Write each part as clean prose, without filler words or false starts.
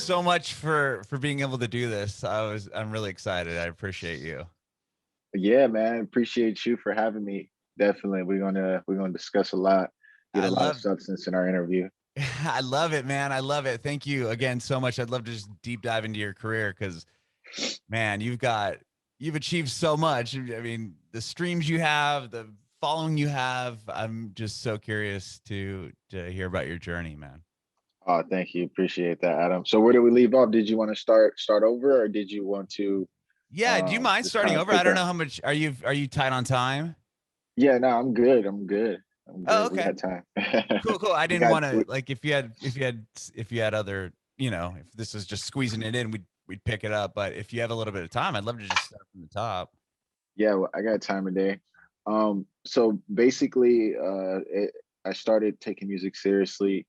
so much for being able to do this. I'm really excited. I appreciate you. Yeah, man. Appreciate you for having me. Definitely. We're gonna discuss a lot, get I a lot of love substance in our interview. I love it, man. I love it. Thank you again so much. I'd love to just deep dive into your career because, man, you've achieved so much. I mean, the streams you have, the following you have. I'm just so curious to hear about your journey, man. Oh, thank you. Appreciate that, Adam. So where did we leave off? Did you want to start over, or did you want to Yeah, do you mind just kind starting of over? I pick don't up? know how much are you tight on time? Yeah, no, I'm good. I'm good. I'm Oh, good. We okay. got time. Cool, cool. I we didn't got want to we, like if you had other, if this is just squeezing it in, we'd pick it up. But if you have a little bit of time, I'd love to just start from the top. yeah, well, I got time today. So basically, I started taking music seriously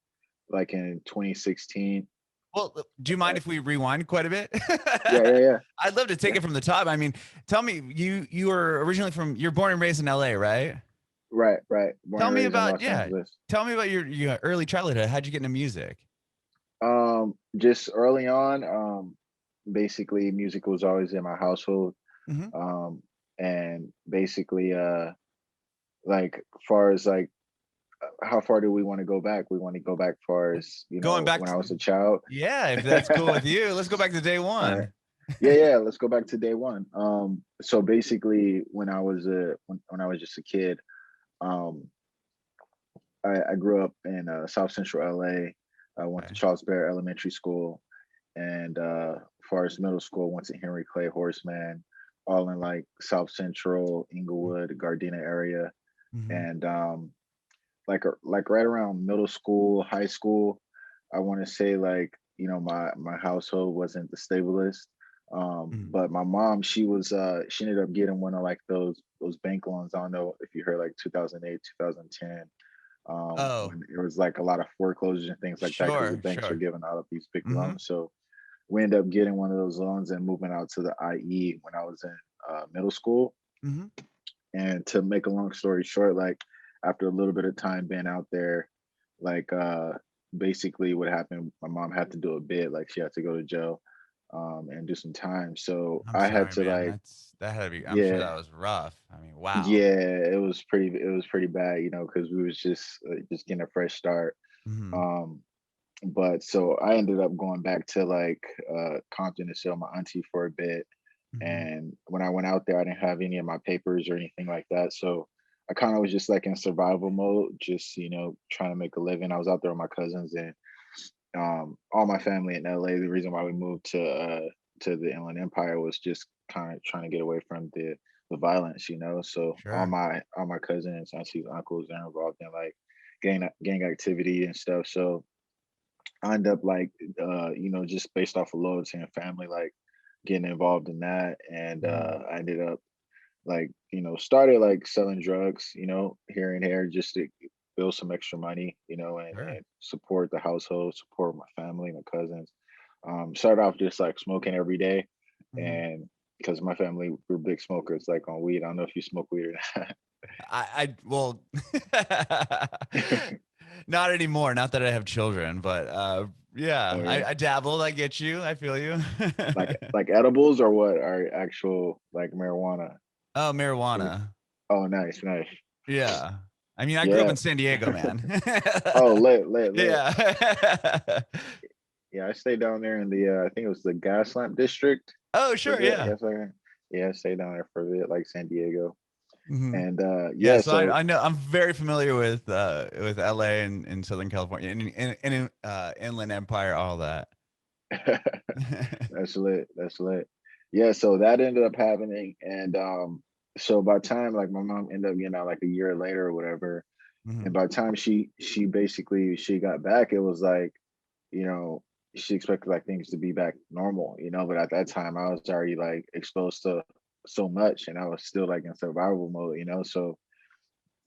like in 2016. Well, do you mind if we rewind quite a bit? Yeah, yeah, yeah, I'd love to take yeah. it from the top. I mean, tell me, you were originally you're born and raised in LA, right? Right, right. Born Tell and me raised in about Los yeah. Angeles. Tell me about your early childhood. How'd you get into music? Just early on, basically music was always in my household. Hmm. Um, and basically, like far as like how far do we want to go back? We want to go back far as, Going back when to I was a child. yeah, if that's cool with you, let's go back to day All right. one. Yeah, yeah. Let's go back to day one. So basically, when I was just a kid, um, I grew up in South Central LA. I went to Okay. Charles Bear Elementary School, and Forest Middle School. Went to Henry Clay Horseman, all in like South Central Inglewood, Gardena area, Hmm. and like right around middle school, high school. I want to say like my household wasn't the stablest, but my mom she ended up getting one of like those bank loans. I don't know if you heard like 2008, 2010, Oh, when it was like a lot of foreclosures and things like that because the sure, banks were sure. giving out of these big Hmm. loans. So we ended up getting one of those loans and moving out to the IE when I was in middle school. Hmm. And to make a long story short, like after a little bit of time being out there, like basically what happened, my mom had to do a bid, like she had to go to jail and do some time. So I'm I had sorry, to man. like, That had to be. I'm sure yeah, that was rough. I mean, wow. yeah, it was pretty bad, because we was just getting a fresh start. Hmm. Um, but so I ended up going back to like Compton to sell my auntie for a bit. Hmm. And when I went out there, I didn't have any of my papers or anything like that. So I kind of was just like in survival mode, just trying to make a living. I was out there with my cousins and all my family in LA. The reason why we moved to the Inland Empire was just kind of trying to get away from the violence. So Sure. all my cousins, aunties, uncles are involved in like gang activity and stuff. So I end up like just based off of loyalty and family, like getting involved in that. And Hmm. I ended up like, started like selling drugs, here and there just to build some extra money, Sure. and support the household, support my family, my cousins. Started off just like smoking every day. Hmm. And because my family were big smokers, like on weed. I don't know if you smoke weed or not. I well, not anymore. Not that I have children, but yeah, Oh I, yeah. I dabbled. I get you. I feel you. Like edibles or what are actual like marijuana? Oh, Is it- marijuana. Oh, nice, nice. Yeah. I mean, I grew up Yeah. in San Diego, man. Oh, lit. Yeah. Yeah, I stayed down there in the I think it was the gas lamp district Oh, for a sure. bit. I Yeah. guess yeah, I stayed down there for a bit, like San Diego. Hmm. And Yeah. yeah, So so I know I'm very familiar with LA and Southern California and Inland Empire, all that. that's lit. That's lit. Yeah, so that ended up happening. And so by the time like my mom ended up getting out like a year later or whatever, Hmm. and by the time she basically she got back, it was like, you know, she expected like things to be back normal. But at that time I was already like exposed to so much and I was still like in survival mode. So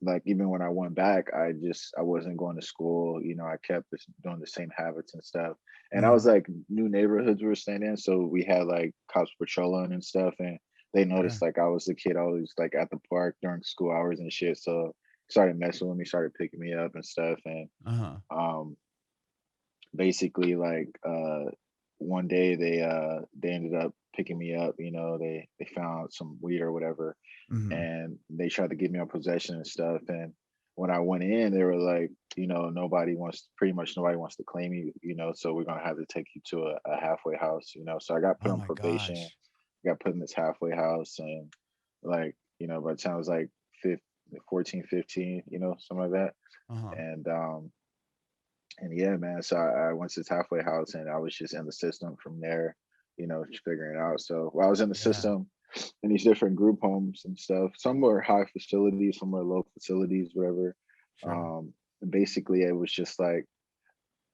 like even when I went back, I wasn't going to school. I kept doing the same habits and stuff. And I was Hmm. like new neighborhoods we were staying in. So we had like cops patrolling and stuff. And they noticed Sure. like I was the kid always like at the park during school hours and shit. So started messing with me, started picking me up and stuff. And Uh-huh. um basically like one day they ended up picking me up. You know, they found some weed or whatever, Mhm. and they tried to get me on possession and stuff. And when I went in, they were like, you know, pretty much nobody wants to claim you, you know, so we're gonna have to take you to a halfway house, you know. So I got put Oh on my probation, gosh. got put in this halfway house, and like, you know, by the time I was like 15, 14, 15, you know, something like that. Uh-huh. And yeah, man. So I went to this halfway house and I was just in the system from there, you know, just figuring it out. So while I was in the Yeah. system in these different group homes and stuff, some were high facilities, some were low facilities, whatever. Sure. Um, Basically, it was just like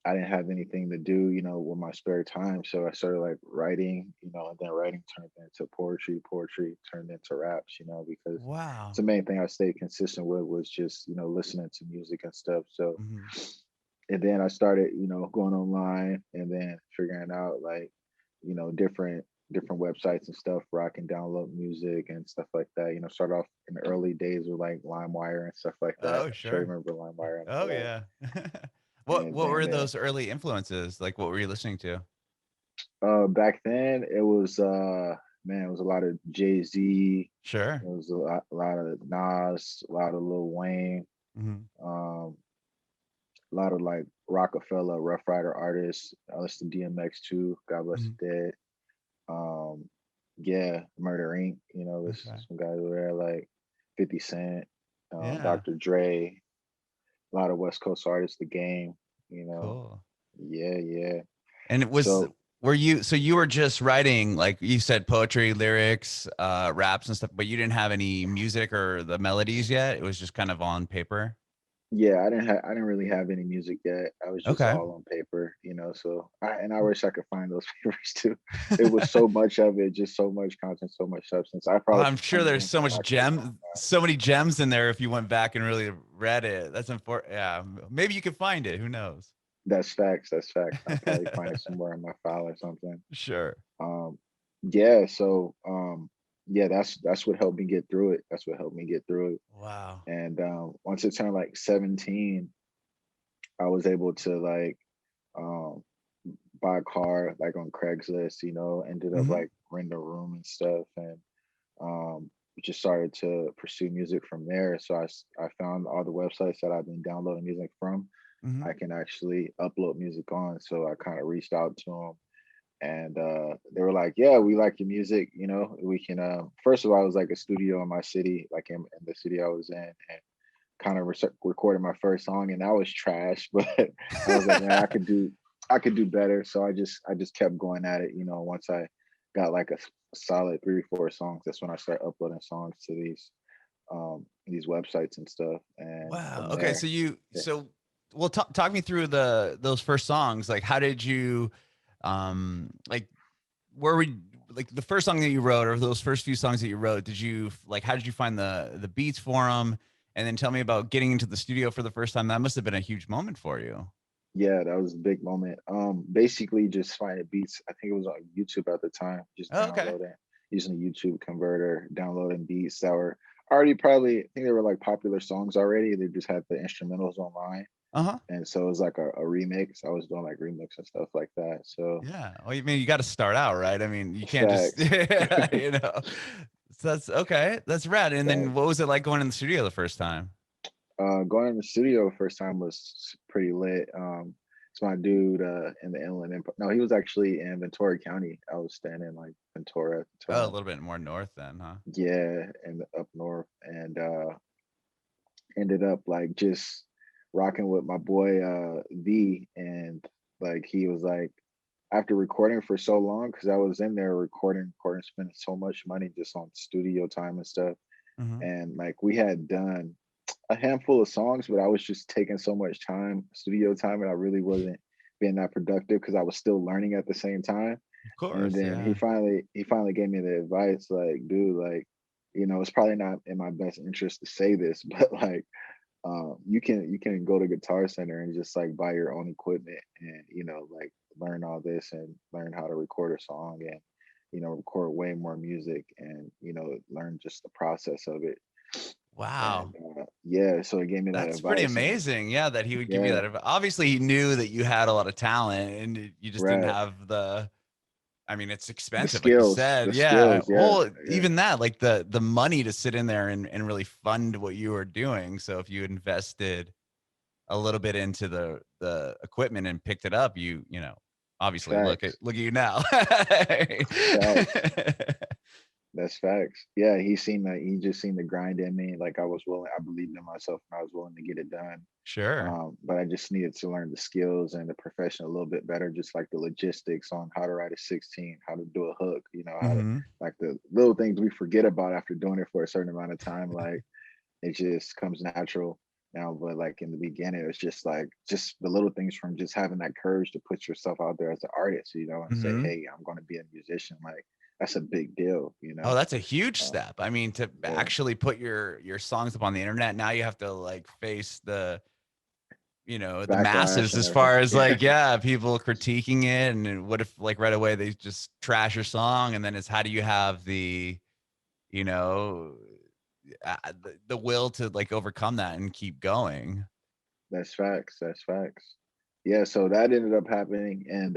I didn't have anything to do, you know, with my spare time. So I started like writing, you know, and then writing turned into poetry, poetry turned into raps, you know, because it's Wow. the main thing I stayed consistent with was just, you know, listening to music and stuff. So Mhm. and then I started, you know, going online and then figuring out like, you know, different websites and stuff where I can download music and stuff like that. You know, start off in the early days with like LimeWire and stuff like that. Oh, I'm sure you sure. remember LimeWire and all Oh, that. yeah. What And what then were those early influences? Like, what were you listening to? back then it was man, it was a lot of Jay-Z, it Sure. was a lot of Nas, a lot of Lil Wayne, Mhm. um, a lot of like Rockefeller, Rough Rider artists. I listened to DMX too, God bless Mhm. the dead. Um, yeah, Murder Inc. You know, this Okay. some guys over there like 50 Cent, Yeah. Dr. Dre, a lot of West Coast artists, The Game. You know, Cool. yeah, yeah. And it was So were you so you were just writing, like you said, poetry, lyrics, raps and stuff, but you didn't have any music or the melodies yet? It was just kind of on paper? yeah, I didn't really have any music yet. I was just Okay. all on paper, you know. So I wish I could find those papers too. It was so much of it, just so much content, so much substance. I Well, probably I'm should sure find the there's link so and much talk to you about gem so many gems in there if you went back and really read it. That's important. Yeah. Maybe you could find it. Who knows? that. That's facts. That's facts. I'll probably find it somewhere in my file or something. Sure. Um, yeah, so yeah, that's what helped me get through it. That's what helped me get through it. Wow. And once it turned like 17, I was able to like um buy a car like on Craigslist, you know, ended up Mhm. like renting a room and stuff and just started to pursue music from there. So I found all the websites that I've been downloading music from. Mhm. I can actually upload music on. So I kind of reached out to them and they were like, "Yeah, we like your music. You know, we can." First of all, it was like a studio in my city, like in the city I was in, and kind of recorded my first song, and that was trash. But I was like, man, I could do better. So I just kept going at it. You know, once I got like a solid 3 or 4 songs, that's when I started uploading songs to these websites and stuff, and Wow. from Okay, there, yeah, well, talk me through those first songs. Like, how did you, like, where we like the first song that you wrote, or those first few songs that you wrote? Did you like? How did you find the beats for them? And then tell me about getting into the studio for the first time. That must have been a huge moment for you. yeah, that was a big moment. Basically just finding beats. I think it was on YouTube at the time, just Oh, okay. downloading using a YouTube converter, downloading beats that were already probably I think they were like popular songs already. They just had the instrumentals online. Uh huh. And so it was like a remix. I was doing like remix and stuff like that. So Yeah. Well, you mean you got to start out, right? I mean, you can't just, facts. you know. So that's okay. That's rad. And then Facts. what was it like going in the studio the first time? Going in the studio first time was pretty lit. It's my dude in the Inland Empire. No, he was actually in Ventura County. I was staying in like Ventura at the Oh, a time. little bit more north then, huh? Yeah, and up north, and ended up like just rocking with my boy V, and like he was like after recording for so long because I was in there recording, spending so much money just on studio time and stuff, Mm-hmm. and like we had done a handful of songs, but I was just taking so much time, studio time, and I really wasn't being that productive because I was still learning at the same time. Of And course, then yeah. he finally gave me the advice, like, dude, like, you know, it's probably not in my best interest to say this, but like, you can go to Guitar Center and just like buy your own equipment and you know like learn all this and learn how to record a song and you know record way more music and you know learn just the process of it. And Wow. yeah, so he gave me that That's pretty advice and amazing. Yeah, that he would give you yeah, that. Obviously, he knew that you had a lot of talent and you just didn't right. have the I mean, it's The expensive, like you skills, said. the Yeah. skills, yeah, Well, yeah, even that, like the money to sit in there and really fund what you were doing. So if you invested a little bit into the equipment and picked it up, you know, obviously facts, look at you now. facts. That's facts. Yeah, he just seen the grind in me. Like I was willing, I believed in myself and I was willing to get it done. Sure. But I just needed to learn the skills and the profession a little bit better, just like the logistics on how to write a 16, how to do a hook, how to Mhm. like the little things we forget about after doing it for a certain amount of time. Like it just comes natural now. But like in the beginning, it's just like just the little things from just having that courage to put yourself out there as an artist, and say, Mhm. hey, I'm gonna be a musician. Like that's a big deal. Oh, that's a huge Uh, step. I mean, to yeah, actually put your songs up on the internet, now you have to like face the backlash masses and as everything. far as Yeah, like, yeah, people critiquing it. And what if like right away they just trash your song? And then it's how do you have you know, the will to like overcome that and keep going? that's facts. That's facts. Yeah, so that ended up happening, and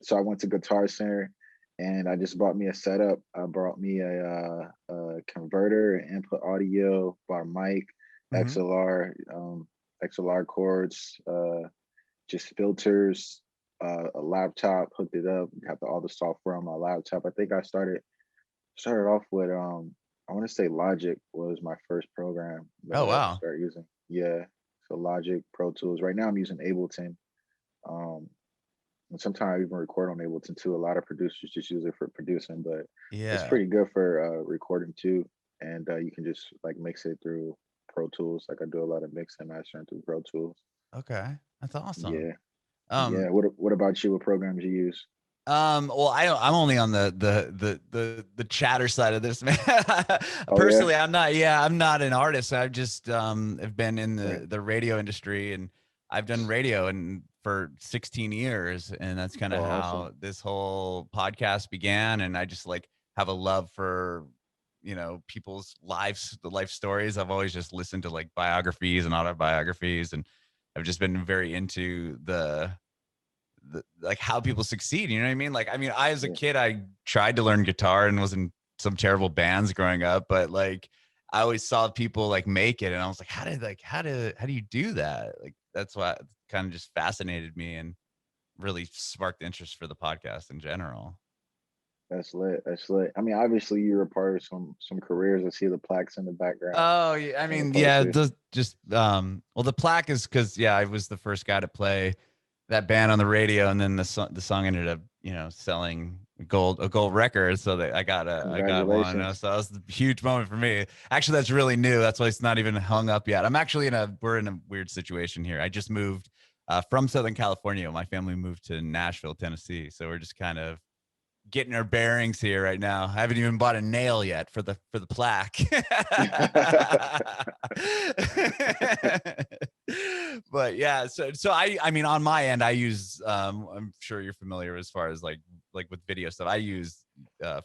so I went to Guitar Center, and I just bought me a setup. I brought me a converter, input audio, bought a mic, Hmm. XLR cords, just filters, a laptop, hooked it up, got all the software on my laptop. I think I started off with I want to say Logic was my first program that Oh, I wow. started using. Yeah. So Logic, Pro Tools. Right now I'm using Ableton. Um and sometimes I even record on Ableton too. A lot of producers just use it for producing, but it's Yeah. pretty good for recording too. And you can just like mix it through Pro Tools. Like I do a lot of mix and mastering through Pro Tools. Okay. That's awesome. Yeah. Um, Yeah. What about you? What programs you use? well, I'm only on the chatter side of this, man. Oh yeah. Personally, I'm not an artist. I've just have been in Right. the radio industry, and I've done radio and for 16 years, and that's kind Oh, of awesome. how this whole podcast began. And I just like have a love for people's lives, the life stories. I've always just listened to like biographies and autobiographies, and I've just been very into like how people succeed. You know what I mean? Like, I mean, I as a Yeah. kid, I tried to learn guitar and was in some terrible bands growing up, but like I always saw people like make it, and I was like, how do you do that? Like that's why it kind of just fascinated me and really sparked interest for the podcast in general. That's lit. That's lit. I mean, obviously you're a part of some careers. I see the plaques in the background Oh, yeah. I and the mean, yeah, posters. the just well, the plaque is because yeah, I was the first guy to play that band on the radio, and then the song ended up selling a gold record, so that I got one. Congratulations. So that was a huge moment for me. Actually, that's really new. That's why it's not even hung up yet. We're in a weird situation here. I just moved from Southern California. My family moved to Nashville, Tennessee, so we're just kind of getting our bearings here right now. I haven't even bought a nail yet for the plaque. But yeah, so I mean on my end I use I'm sure you're familiar as far as like with video stuff. I use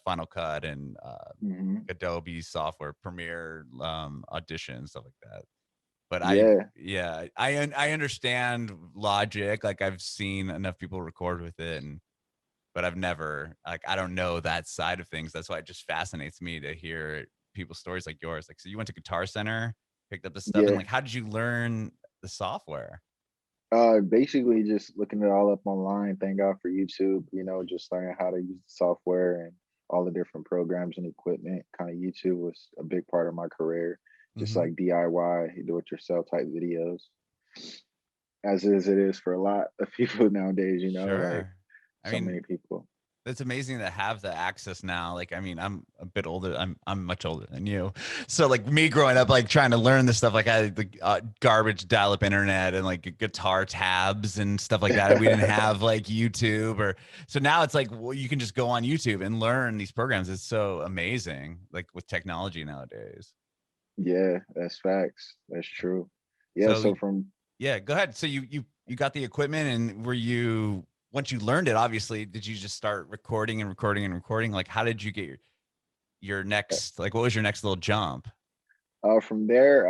Final Cut and Hmm. Adobe software, Premiere, Audition, stuff like that. But Yeah, I understand Logic. Like I've seen enough people record with it, but I've never like I don't know that side of things. That's why it just fascinates me to hear people's stories like yours. Like, so you went to Guitar Center, picked up the stuff, and yeah. like, how did you learn the software? Basically just looking it all up online. Thank God for YouTube. Just learning how to use the software and all the different programs and equipment. Kind of YouTube was a big part of my career. Just Hmm. like DIY, do it yourself type videos. As it is for a lot of people nowadays. Like Sure. I so mean, many people. it's amazing to have the access now. Like, I mean, I'm a bit older. I'm much older than you. So like me growing up, like trying to learn this stuff, like I had the garbage dial-up internet and like guitar tabs and stuff like that. We didn't have like YouTube so now it's like, well, you can just go on YouTube and learn these programs. It's so amazing, like with technology nowadays. Yeah, that's facts. That's true. Yeah, So so from yeah, go ahead. So you got the equipment, and were you once you learned it, obviously, did you just start recording and recording and recording? Like, how did you get your next like what was your next little jump? from there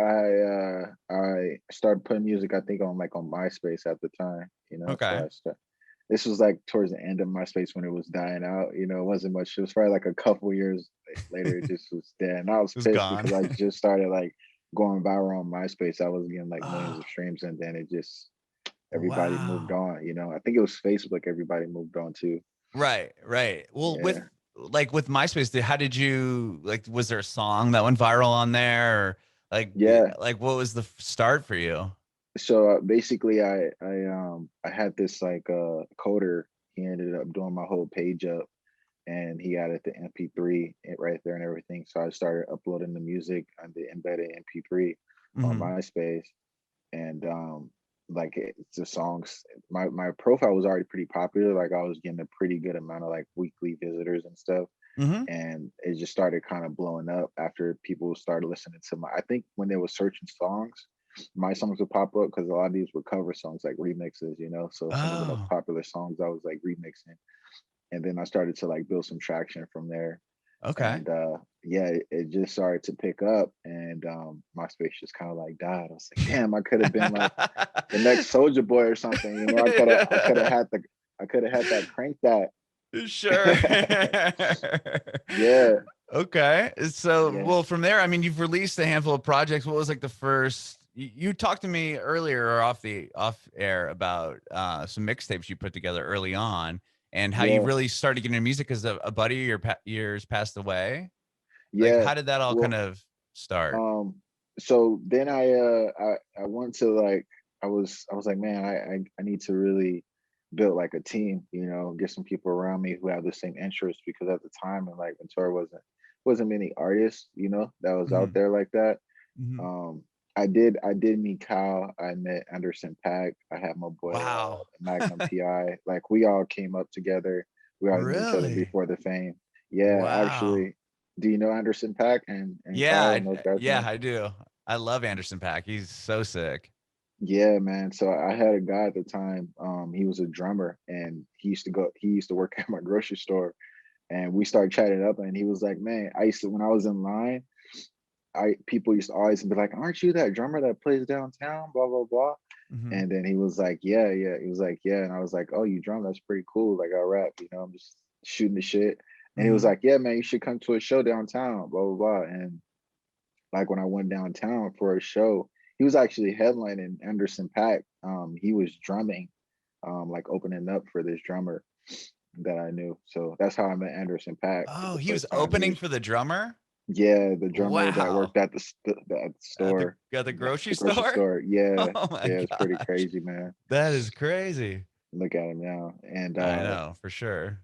I started putting music I think on like on MySpace at the time, so Okay. I started. this was like towards the end of MySpace when it was dying out. You know, it wasn't much. It was probably like a couple years later, it just was dead. And I was It was pissed gone. because I just started like going viral on MySpace. I was getting like millions of streams, and then it just everybody moved Wow. on. You know, I think it was Facebook. Everybody moved on to. Right, right. Well, with Yeah, like with MySpace, how did you like? Was there a song that went viral on there, or yeah. like what was the start for you? So basically, I had this like coder. He ended up doing my whole page up, and he added the MP3 right there and everything. So I started uploading the music on the embedded MP3 on Hmm. MySpace, and like it's the songs. My profile was already pretty popular. Like I was getting a pretty good amount of like weekly visitors and stuff, Hmm. and it just started kind of blowing up after people started listening to my. I think when they were searching songs, my songs would pop up because a lot of these were cover songs, like remixes, you know. So some of the most Oh, popular songs I was like remixing, and then I started to like build some traction from there. okay. And yeah, it just started to pick up, and MySpace just kind of like died. I was like, damn, I could have been like the next Soldier Boy or something, you know. I could have had that crank that. Sure. Yeah, Okay. So, yeah, well, from there, I mean, you've released a handful of projects. What was like the first? You talked to me earlier or off air about some mixtapes you put together early on, and how you yeah, really started getting into music because a buddy of yours passed away. Like, yeah. how did that all kind Well, of start? um, so then I went to like I was like, man, I need to really build like a team, you know, get some people around me who have the same interests, because at the time and like Ventura wasn't many artists, you know, that was out Hmm. there like that. Hmm. Um, I did meet Kyle. I met Anderson Pack. I had my boy Wow. Magnum PI. Like we all came up together. We all knew each other Really? before the fame. Yeah, Wow. actually. Do you know Anderson Pack and Kyle and those guys, Yeah, man? I do. I love Anderson Paak. He's so sick. Yeah, man. So I had a guy at the time. He was a drummer, and he used to work at my grocery store, and we started chatting up, and he was like, man, I used to when I was in line, I people used to always be like, aren't you that drummer that plays downtown? Blah blah blah. Hmm. And then he was like, yeah, yeah. He was like, yeah. And I was like, oh, you drum? That's pretty cool. Like I rap, you know, I'm just shooting the shit. And he was Hmm. like, yeah, man, you should come to a show downtown, blah blah blah. And like when I went downtown for a show, he was actually headlining Anderson Pack. He was drumming, like opening up for this drummer that I knew. So that's how I met Anderson Pack Oh, the he was first time. He opening was, for the drummer? yeah, the drummer that Wow. worked at at the store, At the grocery the grocery store? store. Yeah, Oh my yeah, it's pretty gosh. crazy, man. That is crazy. Look at him now. And I know, for sure.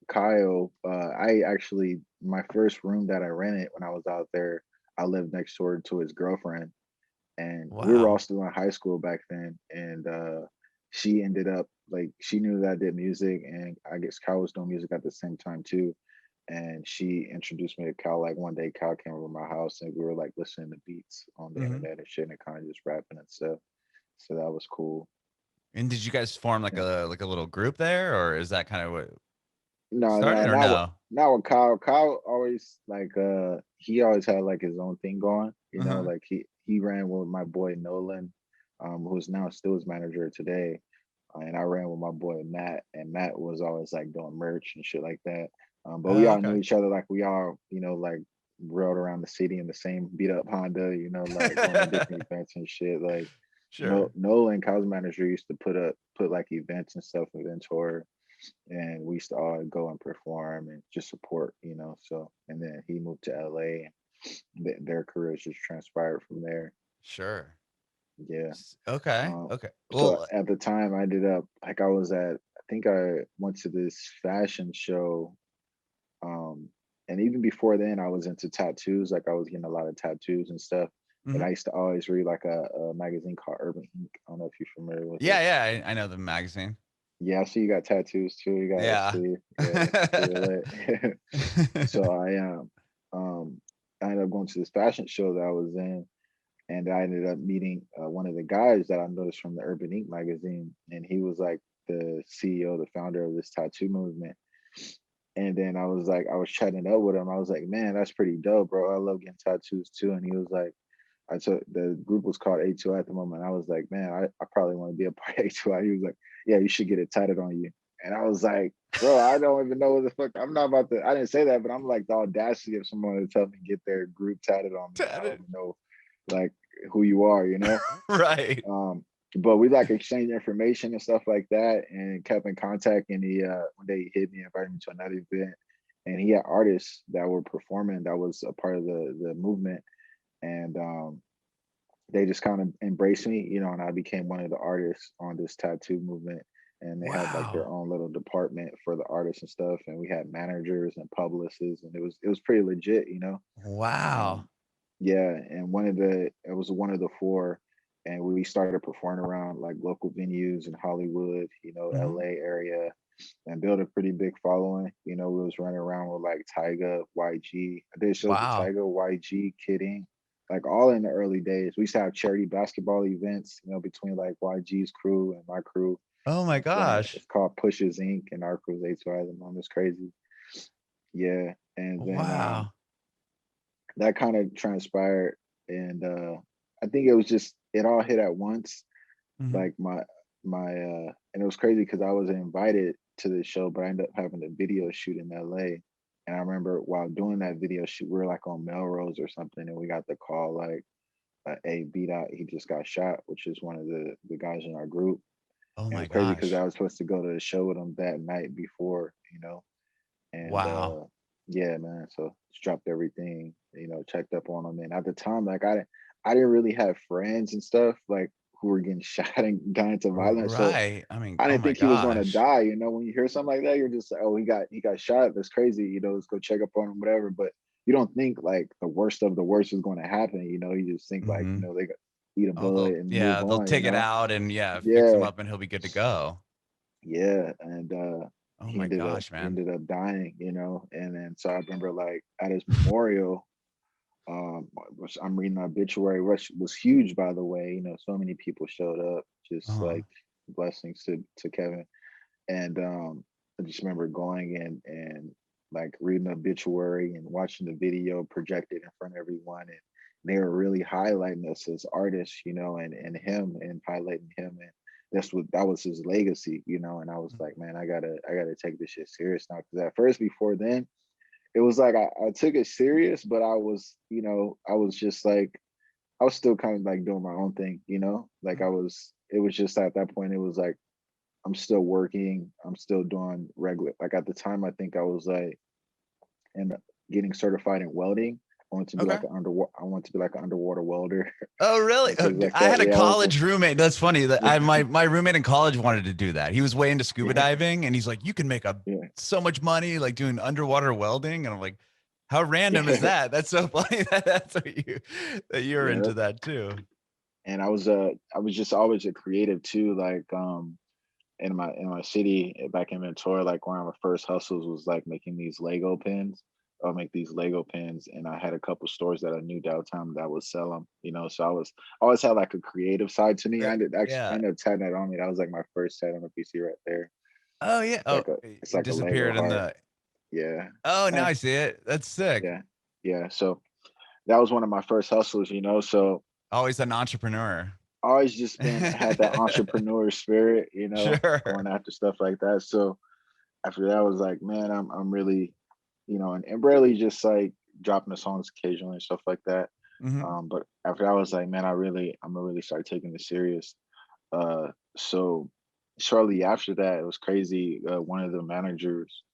Kyle, I actually my first room that I rented when I was out there, I lived next door to his girlfriend, and we were all Wow. still in high school back then. And she ended up like she knew that I did music, and I guess Kyle was doing music at the same time too. And she introduced me to Cal. Like one day, Cal came over my house, and we were like listening to beats on the Hmm. internet and shit, and kind of just rapping and stuff. So that was cool. And did you guys form Yeah. like a little group there, or is that kind of what No, started no, or no? not with Kyle. Kyle always like he always had like his own thing going. You know, Uh-huh. like he ran with my boy Nolan, who's now still his manager today. And I ran with my boy Matt, and Matt was always like doing merch and shit like that. But we Oh, all knew okay. each other, like we all, you know, like rode around the city in the same beat up Honda, you know, like going to different events and shit. Like Sure. Nolan, Kyle's manager, used to put like events and stuff in Ventura, and we used to all go and perform and just support, you know. So and then he moved to LA, and their careers just transpired from there. Sure. Yeah. Okay. Um, Okay. so Well, at the time, I ended up like I think I went to this fashion show. Um, and even before then, I was into tattoos. Like I was getting a lot of tattoos and stuff. And mhm. I used to always read like a magazine called Urban Ink. I don't know if you're familiar with it. Yeah, yeah, I know the magazine. Yeah, I see you got tattoos too. You got Yeah. see, yeah, it's pretty lit. So um I ended up going to this fashion show that I was in, and I ended up meeting one of the guys that I noticed from the Urban Ink magazine, and he was like the CEO, the founder of this tattoo movement. And then I was chatting up with him. I was like, man, that's pretty dope, bro. I love getting tattoos too. And he was like, I took the group was called A2I at the moment. I was like, man, I probably want to be a part of A2I. He was like, yeah, you should get it tatted on you. And I was like, bro, I don't even know what the fuck. I'm not about to. I didn't say that, but I'm like the audacity of someone to tell me get their group tatted on me, and I don't Tatted. even know like who you are, you know. Right. But we like exchanged information and stuff like that, and kept in contact. And he one day he hit me, invited me to another event, and he had artists that were performing that was a part of the movement, and they just kind of embraced me, you know, and I became one of the artists on this tattoo movement. And they had like their Wow. own little department for the artists and stuff, and we had managers and publicists, and it was pretty legit, you know. Wow. Um, yeah, and it was one of the four, and we started performing around like local venues in Hollywood, you know, Hmm. LA area, and built a pretty big following. You know, we was running around with like Tyga, YG. I did shows with Wow. Tyga, YG, Kidding, like all in the early days. We used to have charity basketball events, you know, between like YG's crew and my crew. Oh my gosh. It's called Pushes Inc. and our crew's A2I. The mom is crazy. Yeah, and then Wow. that kind of transpired, and I think it was just it all hit at once. Hmm. Like and it was crazy because I was invited to the show, but I ended up having a video shoot in LA. And I remember while doing that video shoot, we were like on Melrose or something, and we got the call like, "Hey, B Dot, he just got shot," which is one of the guys in our group. Oh And it my was crazy because I gosh. was supposed to go to the show with him that night before, you know. And Wow. yeah, man, so just dropped everything, you know, checked up on him. And at the time, like I didn't really have friends and stuff like who were getting shot and got into violence. So Right. I mean, I oh didn't my think he was gonna gosh. die. You know, when you hear something like that, you're just like, oh, he got shot. That's crazy. You know, let's go check up on him, whatever. But you don't think like the worst of the worst is going to happen. You know, you just think like, you Hmm. know, they got eat a Oh, bullet and move they'll on. You take it know, out and yeah, fix him yeah, up and he'll be good to go. yeah, and Oh my gosh, he man. ended up dying. You know, and then so I remember like at his memorial, which I'm reading the obituary, which was huge, by the way. You know, so many people showed up, just Uh-huh. like blessings to Kevin. And I just remember going in and like reading the obituary and watching the video projected in front of everyone, and they were really highlighting us as artists, you know, and him and highlighting him, and that was his legacy, you know. And I was like, man, I gotta take this shit serious now, because at first, before then, it was like I took it serious, but I was, you know, I was just like I was still kind of like doing my own thing, you know, like it was just at that point, it was like I'm still working. I'm still doing regular. Like at the time, I think I was like and getting certified in welding. I want to be Okay. like an underwater. I want to be like an underwater welder Oh, really? and Oh, things like I that. had a Yeah, I want to. college roommate. That's funny. That Yeah, my roommate in college wanted to do that. He was way into scuba yeah, diving, and he's like, "You can make yeah, so much money like doing underwater welding." And I'm like, "How random is yeah, that? That's so funny that's what that you're yeah. into that too." And I was just always a creative too. Like in my city back in Ventura, like one of my first hustles was like making these Lego pins. I'll make these Lego pins, and I had a couple stores that I knew downtown that would sell them. You know, so I always had like a creative side to me. I Yeah. ended up tatting that on me. That was like my first tat on a PC right there. Oh yeah. Oh, It's it like a Lego disappeared in heart. the. Yeah, Oh, now eh, I see it. That's sick. yeah, yeah. So that was one of my first hustles. You know, so Always an entrepreneur. I always just been had that entrepreneur spirit. You know, going Sure. after stuff like that. So after that, I was like, man, I'm really, you know, and barely just like dropping the songs occasionally and stuff like that. Hmm. But after that, I was like, man, I'm gonna really start taking this serious. Uh, so shortly after that, it was crazy. One of the managers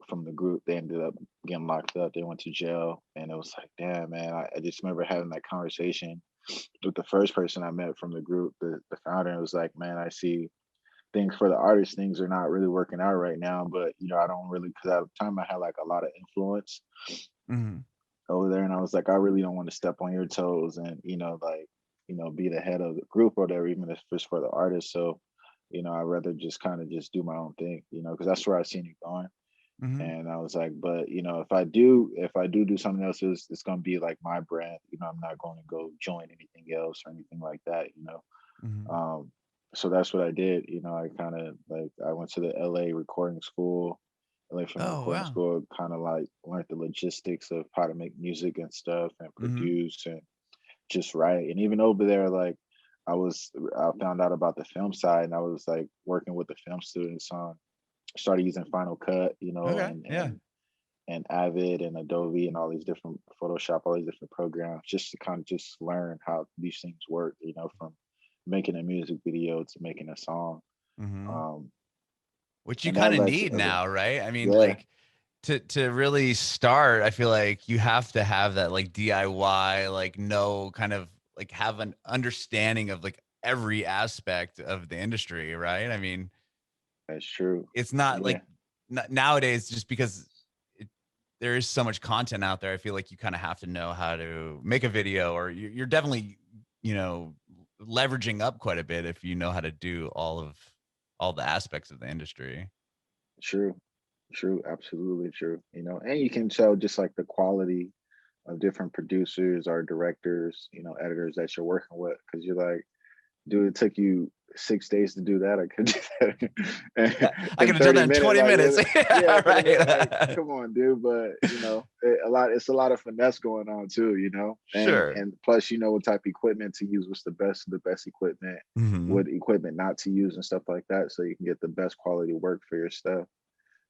from the group, they ended up getting locked up. They went to jail, and it was like, damn, man. I just remember having that conversation with the first person I met from the group, the founder. And it was like, man, I see things for the artists, things are not really working out right now. But you know, I don't really, because at the time I had like a lot of influence Hmm. over there, and I was like, I really don't want to step on your toes, and you know, like, you know, be the head of the group or whatever, even if it's for the artist. So, you know, I'd rather just kind of just do my own thing, you know, because that's where I seen it going. Hmm. And I was like, but you know, if I do something else, it's gonna be like my brand. You know, I'm not going to go join anything else or anything like that. You know, Hmm. um, so that's what I did. You know, I kind of like I went to the LA recording school, LA Film Oh Recording wow. School, kind of like learned the logistics of how to make music and stuff and Hmm. produce and just write. And even over there, I found out about the film side, and I was like working with the film students on started using Final Cut, you know, Okay. Yeah. and Avid and Adobe and all these different Photoshop, all these different programs, just to kind of just learn how these things work, you know, from making a music video to making a song. Hmm. Um, Which you and that kind of led to need other, now, right? I mean, yeah, like to really start, I feel like you have to have that like DIY, like know kind of like have an understanding of like every aspect of the industry, right? I mean, that's true. it's not Yeah, like nowadays just because it, there is so much content out there. I feel like you kind of have to know how to make a video, or you're definitely, you know, leveraging up quite a bit if you know how to do all the aspects of the industry. true, true, absolutely true. You know, and you can tell just like the quality of different producers or directors, you know, editors that you're working with, because you're like, dude, it took you 6 days to do that. I could do Yeah, that I in could have done 30 that in minutes. 20 Like, minutes. yeah, Yeah, 30 minutes. Like, right. come on, dude. But you know, it's a lot of finesse going on too. You know, Sure. and plus, you know what type of equipment to use. What's the best of the best equipment? Hmm. What equipment not to use and stuff like that, so you can get the best quality work for your stuff.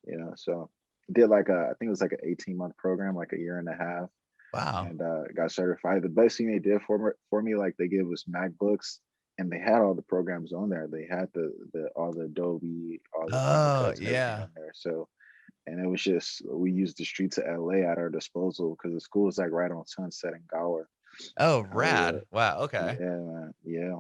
You know, so did like I think it was like an 18-month program, like a year and a half, Wow. and got certified. The best thing they did for me, like they gave us MacBooks, and they had all the programs on there. They had the all the Adobe, all the Final Oh, Cuts, and everything yeah. on there. So, and it was just we used the streets of LA at our disposal because the school was like right on Sunset and Gower. Oh, And I was rad. Wow. Okay. yeah, man, yeah.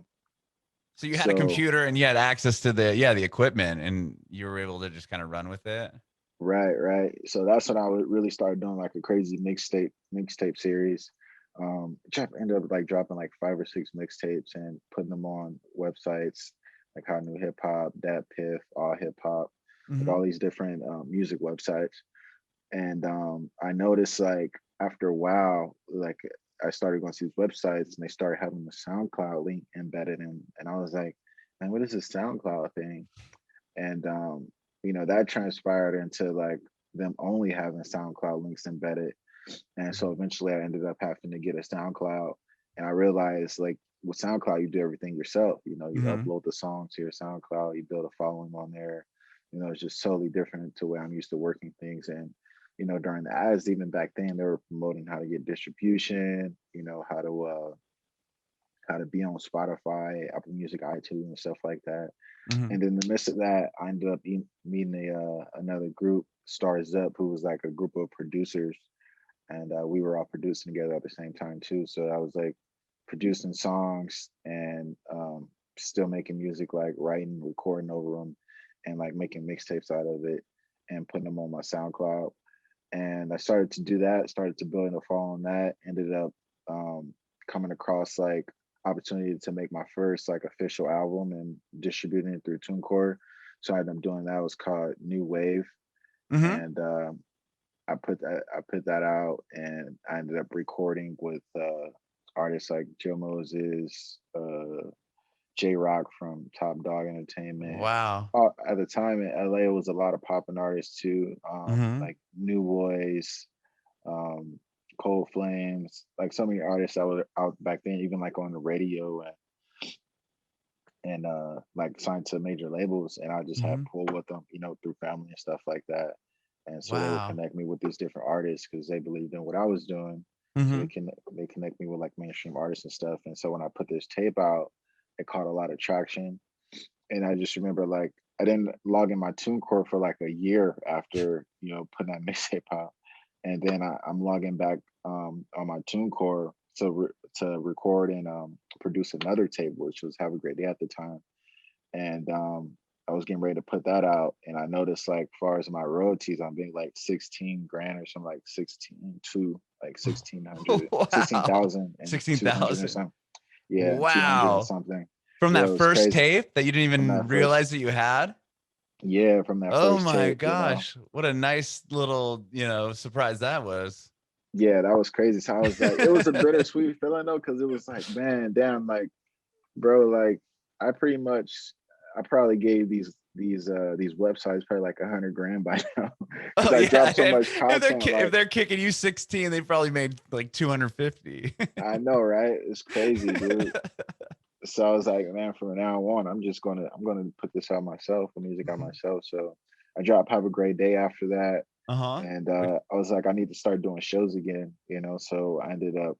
So you had a So computer and you had access to the equipment and you were able to just kind of run with it. right, right. So that's when I would really start doing like a crazy mixtape series. Ended up like dropping like 5 or 6 mixtapes and putting them on websites like How New Hip Hop, Dat Piff, All Hip Hop, like Hmm. all these different music websites. And I noticed like after a while, like I started going to these websites and they started having the SoundCloud link embedded in, and I was like, man, what is this SoundCloud thing? And you know, that transpired into like them only having SoundCloud links embedded. And so eventually I ended up having to get a SoundCloud. And I realized like with SoundCloud, you do everything yourself. You know, you Hmm. upload the song to your SoundCloud, you build a following on there. You know, it's just totally different to where I'm used to working things. And, you know, during the ads, even back then, they were promoting how to get distribution, you know, how to be on Spotify, Apple Music, iTunes, and stuff like that. Hmm. And in the midst of that, I ended up meeting another group, Stars Up, who was like a group of producers, and we were all producing together at the same time too. So I was like producing songs and still making music, like writing, recording over them, and like making mixtapes out of it and putting them on my SoundCloud. And I started to do that, started to build a following that. Ended up coming across like opportunity to make my first like official album and distributing it through TuneCore. So I ended up doing that. It was called New Wave, Hmm. and I put that out, and I ended up recording with artists like Joe Moses, J Rock from Top Dog Entertainment. Wow. At the time in LA, it was a lot of popping artists too, Hmm. like New Boys, um, Cold Flames, like so many artists that were out back then, even like on the radio and like signed to major labels, and I just had Hmm. pull with them, you know, through family and stuff like that. And so they would Wow. connect me with these different artists because they believed in what I was doing. So Hmm. they connect me with like mainstream artists and stuff. And so when I put this tape out, it caught a lot of traction. And I just remember like I didn't log in my TuneCore for like a year after, you know, putting that mixtape out. And then I'm logging back on my TuneCore to record and produce another tape, which was Have a Great Day at the time. And I was getting ready to put that out, and I noticed like far as my royalties, I'm being like 16 grand or something, like 16 to like 1600, Wow. 200 or 16,000. something. Yeah, 200 and Wow. something. From Yeah, that it was first crazy tape that you didn't from even that first. realize that you had? Yeah, from that Oh first my tape, you know. gosh. What a nice little, surprise that was. Yeah, that was crazy. So I was like, it was a bittersweet feeling though, because it was like, man, damn, like, bro, like, I pretty much, I probably gave these websites probably like 100 grand by now because Oh I yeah. dropped so much content. If Like, they're kicking you 16, they probably made like 250. I know, right? It's crazy, dude. So I was like, man, from now on, I'm gonna put this out myself, the music out myself. So I dropped Have a Great Day after that. Uh-huh. And I was like, I need to start doing shows again, you know. So I ended up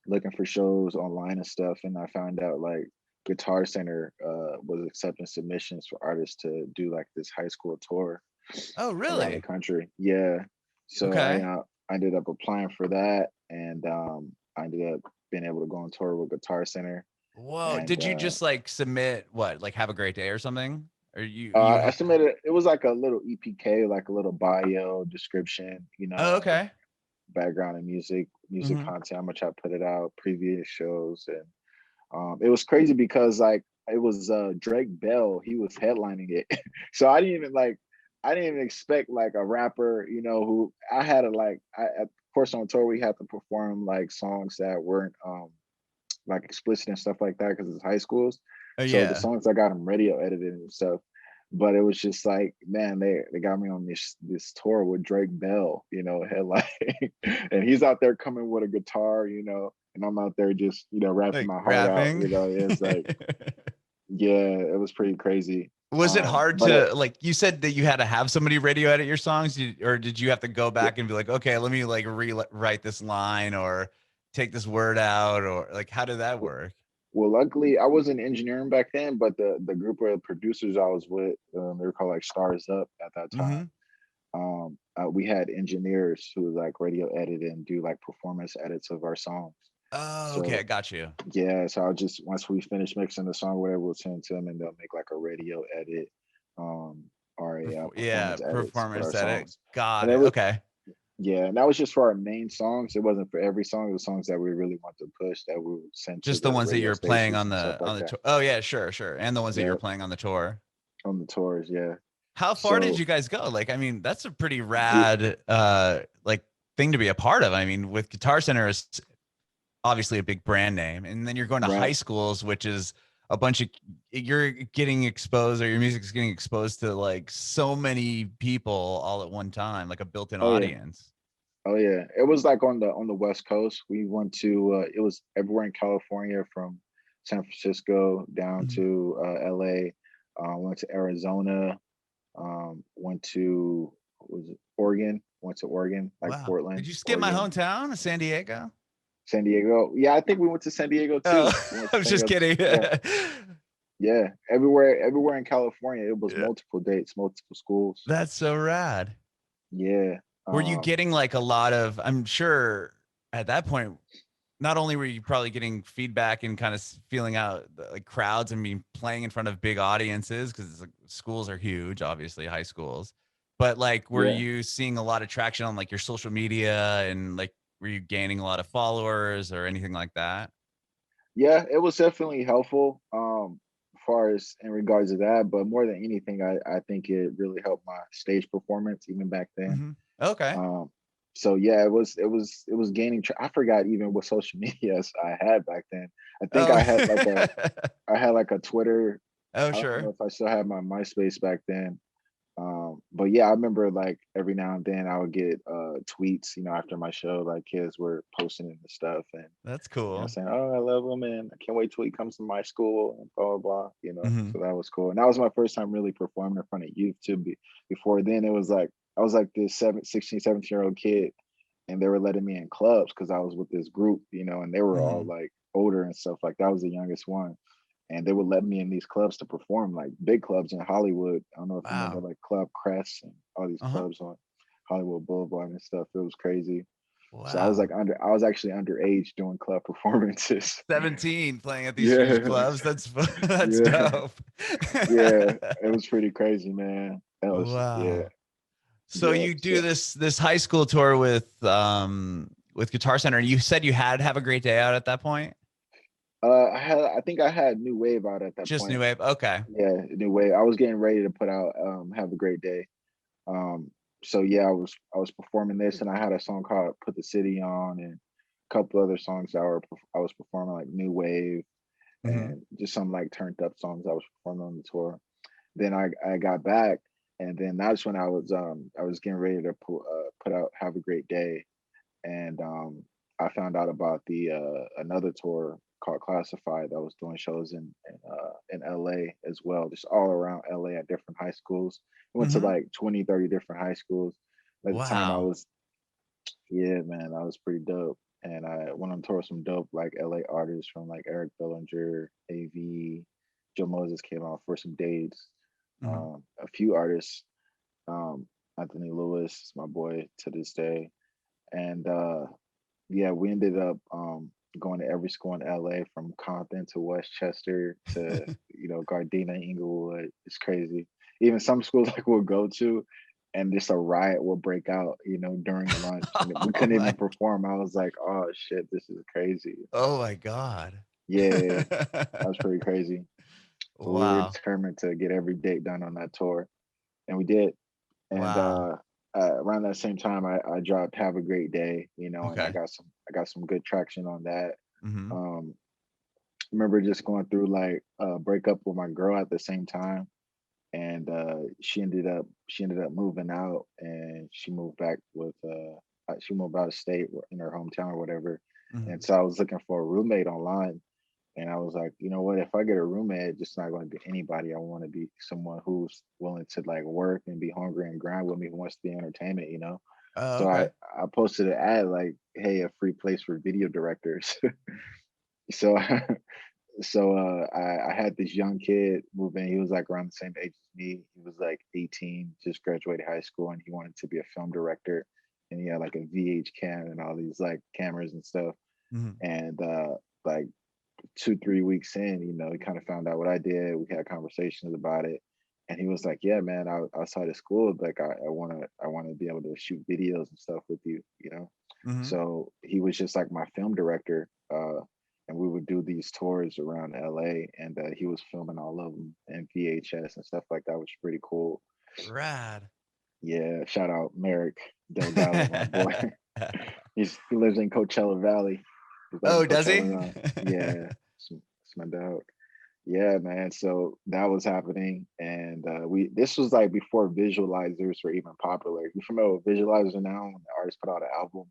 looking for shows online and stuff, and I found out like Guitar Center was accepting submissions for artists to do like this high school tour Oh, around the really? country. Yeah. So Okay. I ended up applying for that, and I ended up being able to go on tour with Guitar Center. Whoa. And Did you just like submit what? Like have a great day or something? Or I submitted. It was like a little EPK, like a little bio description, you Oh, know, okay. background and music Hmm. content, how much I put it out, previous shows, and it was crazy because like it was Drake Bell, he was headlining it. So I didn't even expect like a rapper, you know, who I had to like of course on tour we had to perform like songs that weren't like explicit and stuff like that because it's high schools. Oh, So the yeah. songs I got them radio edited and stuff. But it was just like, man, they got me on this tour with Drake Bell, you know, headline, and he's out there coming with a guitar, you know, and I'm out there just, you know, rapping Like my heart out, you rapping. know. It's like, yeah, it was pretty crazy. Was it hard But to like you said that you had to have somebody radio edit your songs or did you have to go back and be like, okay, let me like rewrite this line or take this word out or like how did that work? well, luckily I wasn't engineering back then, but the group of producers I was with, they were called like Stars Up at that time. Hmm. We had engineers who like radio edit and do like performance edits of our songs. Oh, okay, I So got you. yeah, so I'll just once we finish mixing the song, whatever, we'll send it to them and they'll make like a radio edit, um, or a Yeah, performance edits for our performance edit. songs. Got And it it. was Okay. yeah, and that was just for our main songs. It wasn't for every song. It was songs that we really want to push that we would send to Just the the ones that radio you're playing stations and stuff on like the that. tour. Oh yeah, sure, sure. And the ones that you're Yeah, playing on the tour. on the tours. Yeah. How far did So you guys go? Like, I mean, that's a pretty we rad like thing to be a part of. I mean, with Guitar Center is obviously a big brand name, and then you're going to high right. schools, which is a bunch of you're getting exposed or your music's getting exposed to like so many people all at one time, like a built-in Oh yeah. audience. Oh yeah, it was like on the West Coast. We went to it was everywhere in California from San Francisco down Mhm. to LA. Went to Arizona. Went to what was it Oregon? Went to Oregon, like Wow. Did Portland, you skip my Oregon, hometown, San Diego? San Diego. Yeah, I think we went to San Diego Oh, too. We went I to was San just Diego. kidding. Yeah, yeah. Everywhere in California, it was Yeah. multiple dates, multiple schools. That's so rad. Yeah. Were you getting like a lot of, I'm sure at that point, not only were you probably getting feedback and kind of feeling out like crowds and being playing in front of big audiences because like, schools are huge, obviously high schools, but like were Yeah. you seeing a lot of traction on like your social media and like were you gaining a lot of followers or anything like that? Yeah, it was definitely helpful, as far as in regards to that, but more than anything, I think it really helped my stage performance even back then. Hmm. Okay. Um, so yeah, it was gaining I forgot even what social medias I had back then. I think Oh. I had like a Twitter. Oh, I don't know sure. if I still had my MySpace back then. But yeah, I remember like every now and then I would get tweets, you know, after my show, like kids were posting it and stuff and That's you know, cool. saying, "Oh, I love him, and I can't wait till he comes to my school," and blah blah blah. You know, Hmm. so that was cool, and that was my first time really performing in front of youth too. Before then, it was like I was like this 17-year-old kid, and they were letting me in clubs because I was with this group, you know, and they were all Hmm. like older and stuff. Like that was the youngest one, and they would let me in these clubs to perform, like big clubs in Hollywood. I don't know if you remember Wow. like Club Crest and all these Uh-huh. clubs on Hollywood Boulevard and stuff. It was crazy. So Wow. I was actually underage doing club performances. 17 playing at these huge Yeah. clubs. That's that's Yeah. dope. Yeah. It was pretty crazy, man. That was yeah. Wow. So Yeah. you do So this high school tour with Guitar Center. You said you had Have a Great Day out at that point? I think I had New Wave out at that Just New point. Wave. Okay. Yeah, New Wave. I was getting ready to put out Have a Great Day. Um so yeah, I was performing this and I had a song called Put the City On and a couple other songs that I was performing like New Wave Hmm. and just some like turned up songs I was performing on the tour. Then I got back, and then that's when I was getting ready to put out Have a Great Day, and I found out about the another tour called Classified that was doing shows in LA as well, just all around LA at different high schools. We went to Mm-hmm. like 20, 30 different high schools. At the time I Wow. was, yeah, man, I was pretty dope. And I went on tour with some dope like LA artists from like Eric Bellinger, AV, Joe Moses came out for some dates. Mm-hmm. A few artists, um, Anthony Lewis, my boy to this day. And yeah, we ended up going to every school in LA from Compton to Westchester to, Gardena, Inglewood. It's crazy. Even some schools like we'll go to and just a riot will break out, during lunch and we Oh couldn't even my, perform. I was like, oh shit, this is crazy. oh my God. Yeah, that was pretty crazy. But we were Wow. determined to get every date done on that tour. And we did. And Wow. around that same time, I dropped "Have a Great Day," and Okay. I got some good traction on that. Mm-hmm. Um, remember just going through like a breakup with my girl at the same time, and she ended up moving out, and she moved back with she moved out of state in her hometown or whatever. Mm-hmm. And so I was looking for a roommate online, and I was like, you know what? If I get a roommate, it's just not going to be anybody. I want to be someone who's willing to like work and be hungry and grind with me, who wants to be entertainment. Oh, So I okay. I posted an ad like, hey, a free place for video directors. so I had this young kid move in. He was like around the same age as me. He was like 18, just graduated high school, and he wanted to be a film director. And he had like a VH cam and all these like cameras and stuff. Mm-hmm. And like 2, 3 weeks in, he kind of found out what I did. We had conversations about it, and he was like, "Yeah, man, outside of school, like I want to be able to shoot videos and stuff with you." Mm-hmm. So he was just like my film director, and we would do these tours around LA, and he was filming all of them in VHS and stuff like that, which was pretty cool. Rad. Yeah, shout out Merrick Delgado, my boy. He lives in Coachella Valley. He's like in Oh, does he? Coachella now. Yeah, it's my dog. Yeah, man. So that was happening, and we this was like before visualizers were even popular. You familiar with visualizer now? When the artist put out an album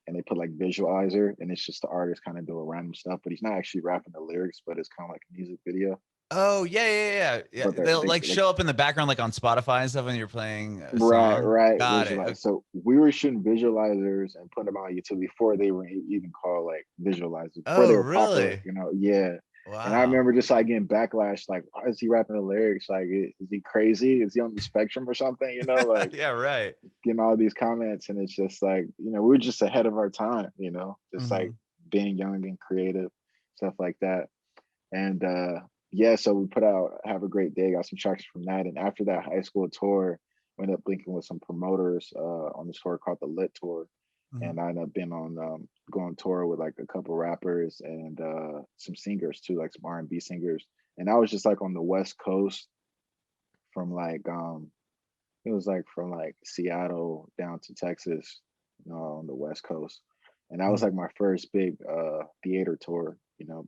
and they put like visualizer, and it's just the artist kind of doing random stuff, but he's not actually rapping the lyrics, but it's kind of like a music video. Oh, yeah, yeah, yeah. Yeah. But They'll they like like show up in the background, like on Spotify and stuff when you're playing a right, song. right, Got it. visualize. So we were shooting visualizers and putting them on YouTube before they were even called like visualizers, before Oh, they were popular, really? yeah. And I Wow. remember just like getting backlash, like, why is he rapping the lyrics? Like, is he crazy? Is he on the spectrum or something? Like Yeah, right. getting all these comments, and it's just like, we were just ahead of our time, just like Mm-hmm. being young and creative, stuff like that. And yeah, so we put out "Have a Great Day," got some traction from that. And after that high school tour, we ended up linking with some promoters on this tour called the Lit Tour. Mm-hmm. And I ended up being on going tour with like a couple rappers and some singers too, like some R&B singers. And I was just like on the West Coast from like it was like from like Seattle down to Texas, on the West Coast. And that was Mm-hmm. like my first big theater tour.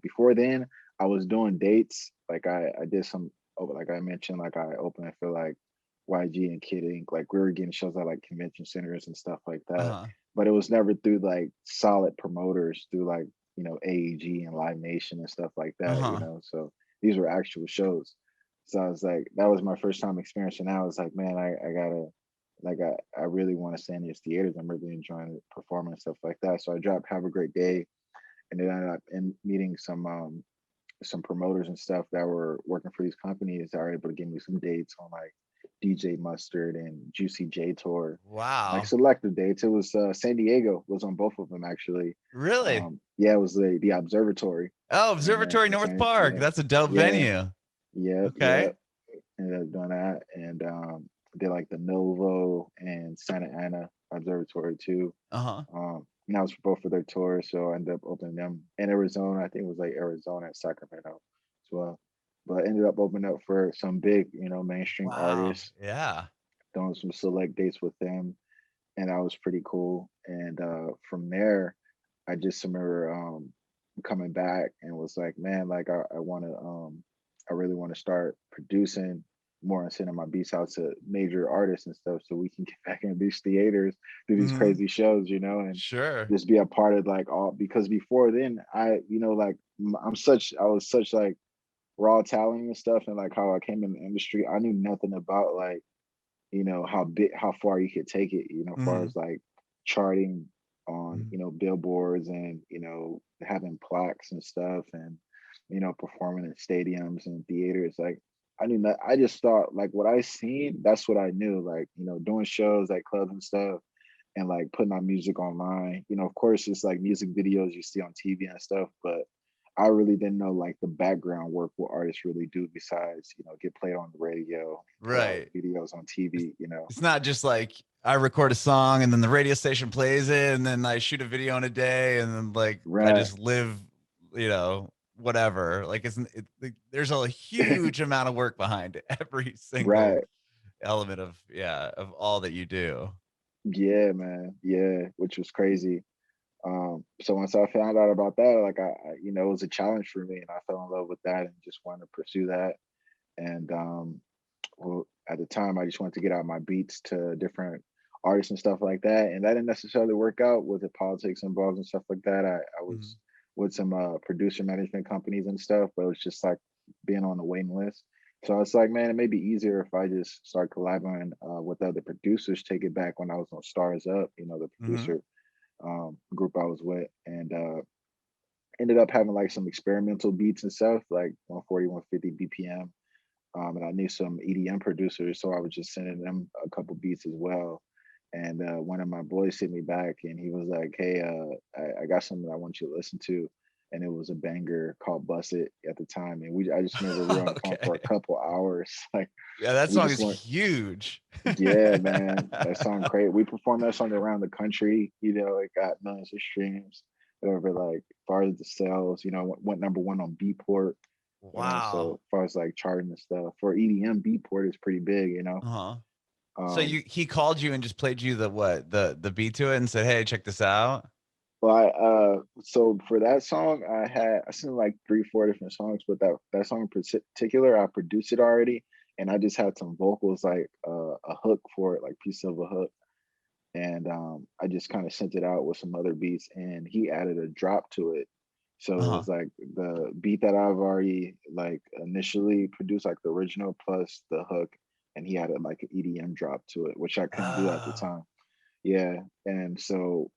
Before then I was doing dates. Like I did some, like I mentioned, like I opened for like YG and Kid Ink. Like we were getting shows at like convention centers and stuff like that. Uh-huh. But it was never through like solid promoters, through like, AEG and Live Nation and stuff like that. Uh-huh. So these were actual shows. So I was like, that was my first time experiencing. I was like, man, I gotta, like, I really want to stay in these theaters. I'm really enjoying performing and stuff like that. So I dropped "Have a Great Day," and then I ended up meeting some promoters and stuff that were working for these companies that were able to give me some dates on like DJ Mustard and Juicy J tour, like Wow. selective dates. It was San Diego was on both of them actually. Really? Yeah, it was the Observatory, Oh, and Observatory North Park. Yeah, That's a dope yeah, venue. yeah. Okay. Ended up doing that, and did like the Novo and Santa Ana Observatory too. Uh-huh. And that was for both of their tours, so I ended up opening them in Arizona. I think it was like Arizona and Sacramento as well. But I ended up opening up for some big, mainstream Wow. artists, Yeah. doing some select dates with them, and that was pretty cool. And from there, I just remember coming back and was like, man, like I want to, I really want to start producing. more on sending my beats out to major artists and stuff, so we can get back in these theaters, do these Mm-hmm. crazy shows, and Sure. just be a part of like all. Because before then, like I was such like raw talent and stuff, and like how I came in the industry, I knew nothing about like how far you could take it, as far Mm-hmm. as like charting on, Mm-hmm. billboards, and having plaques and stuff, and performing in stadiums and theaters. Like I knew that. I just thought like what I seen, that's what I knew. Like, doing shows like clubs and stuff, and like putting my music online. Of course it's like music videos you see on TV and stuff, but I really didn't know like the background work what artists really do besides, get played on the radio, put out Right. videos on TV. It's not just like I record a song and then the radio station plays it and then I shoot a video in a day and then like I Right. just live, whatever. Like there's a huge amount of work behind every single Right. element of all that you do. Yeah, man. Yeah, which was crazy. So once I found out about that, like it was a challenge for me, and I fell in love with that and just wanted to pursue that. And well, at the time, I just wanted to get out my beats to different artists and stuff like that, and that didn't necessarily work out with the politics involved and stuff like that. I Mhm. was with some producer management companies and stuff, but it was just like being on the waiting list. So it's like, man, it may be easier if I just start collaborating with other producers. Take it back when I was on Stars Up, the Mhm. producer group I was with, and ended up having like some experimental beats and stuff, like 140, 150 BPM. And I knew some EDM producers, so I was just sending them a couple beats as well. And one of my boys hit me back, and he was like, "Hey, I got something I want you to listen to." And it was a banger called "Bust It" at the time. And I just remember we were on the phone for a Okay. couple hours. Like Yeah, that we song just is went, huge. yeah, man, that song great. We performed that song around the country. It got millions of streams. Over like far as the sales, went number one on Beatport. So Wow. as far as like charting and stuff for EDM, Beatport is pretty big. Uh-huh. So Um, he called you and just played you the beat to it and said, "Hey, check this out." so for that song, I sent like three, four different songs, but that song in particular, I produced it already, and I just had some vocals like a hook for it, like piece of a hook, and I just kind of sent it out with some other beats, and he added a drop to it. So it Uh-huh. was like the beat that I've already like initially produced, like the original plus the hook, and he added like an EDM drop to it, which I couldn't do at the Oh. time. Yeah, and so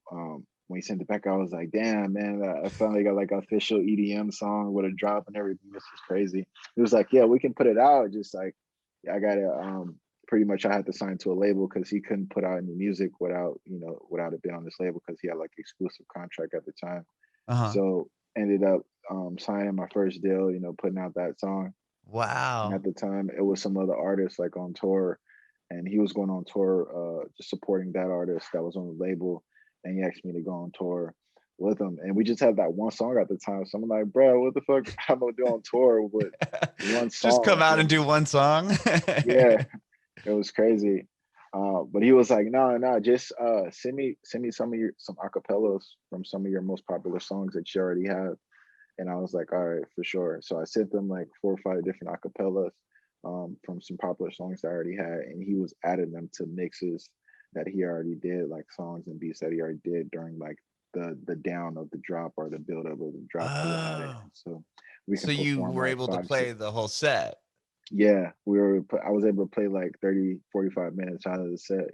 when he sent it back, I was like, "Damn, man! I finally got like an official EDM song with a drop and everything. This is crazy." He was like, "Yeah, we can put it out. Just like, I got to pretty much I had to sign to a label because he couldn't put out any music without it being on this label because he had like exclusive contract at the time. Uh-huh. So ended up signing my first deal. Putting out that song, and at Wow. the time it was some other artists like on tour, and he was going on tour just supporting that artist that was on the label, and he asked me to go on tour with him, and we just had that one song at the time. So I'm like, bro, what the fuck I'm gonna do on tour with one Just come song? out and do one song. Yeah, it was crazy. But he was like, no, no, just send me some acapellas from some of your most popular songs that you already have. And I was like, all right, for sure. So I sent them like 4 or 5 different acapellas from some popular songs I already had, and he was adding them to mixes that he already did, like songs and beats that he already did during like the down of the drop or the build up of the drop. He would add it, Oh. and so we can So you perform were like able to 5 6. play the whole set. Yeah, I was able to play like 30 45 minutes out of the set,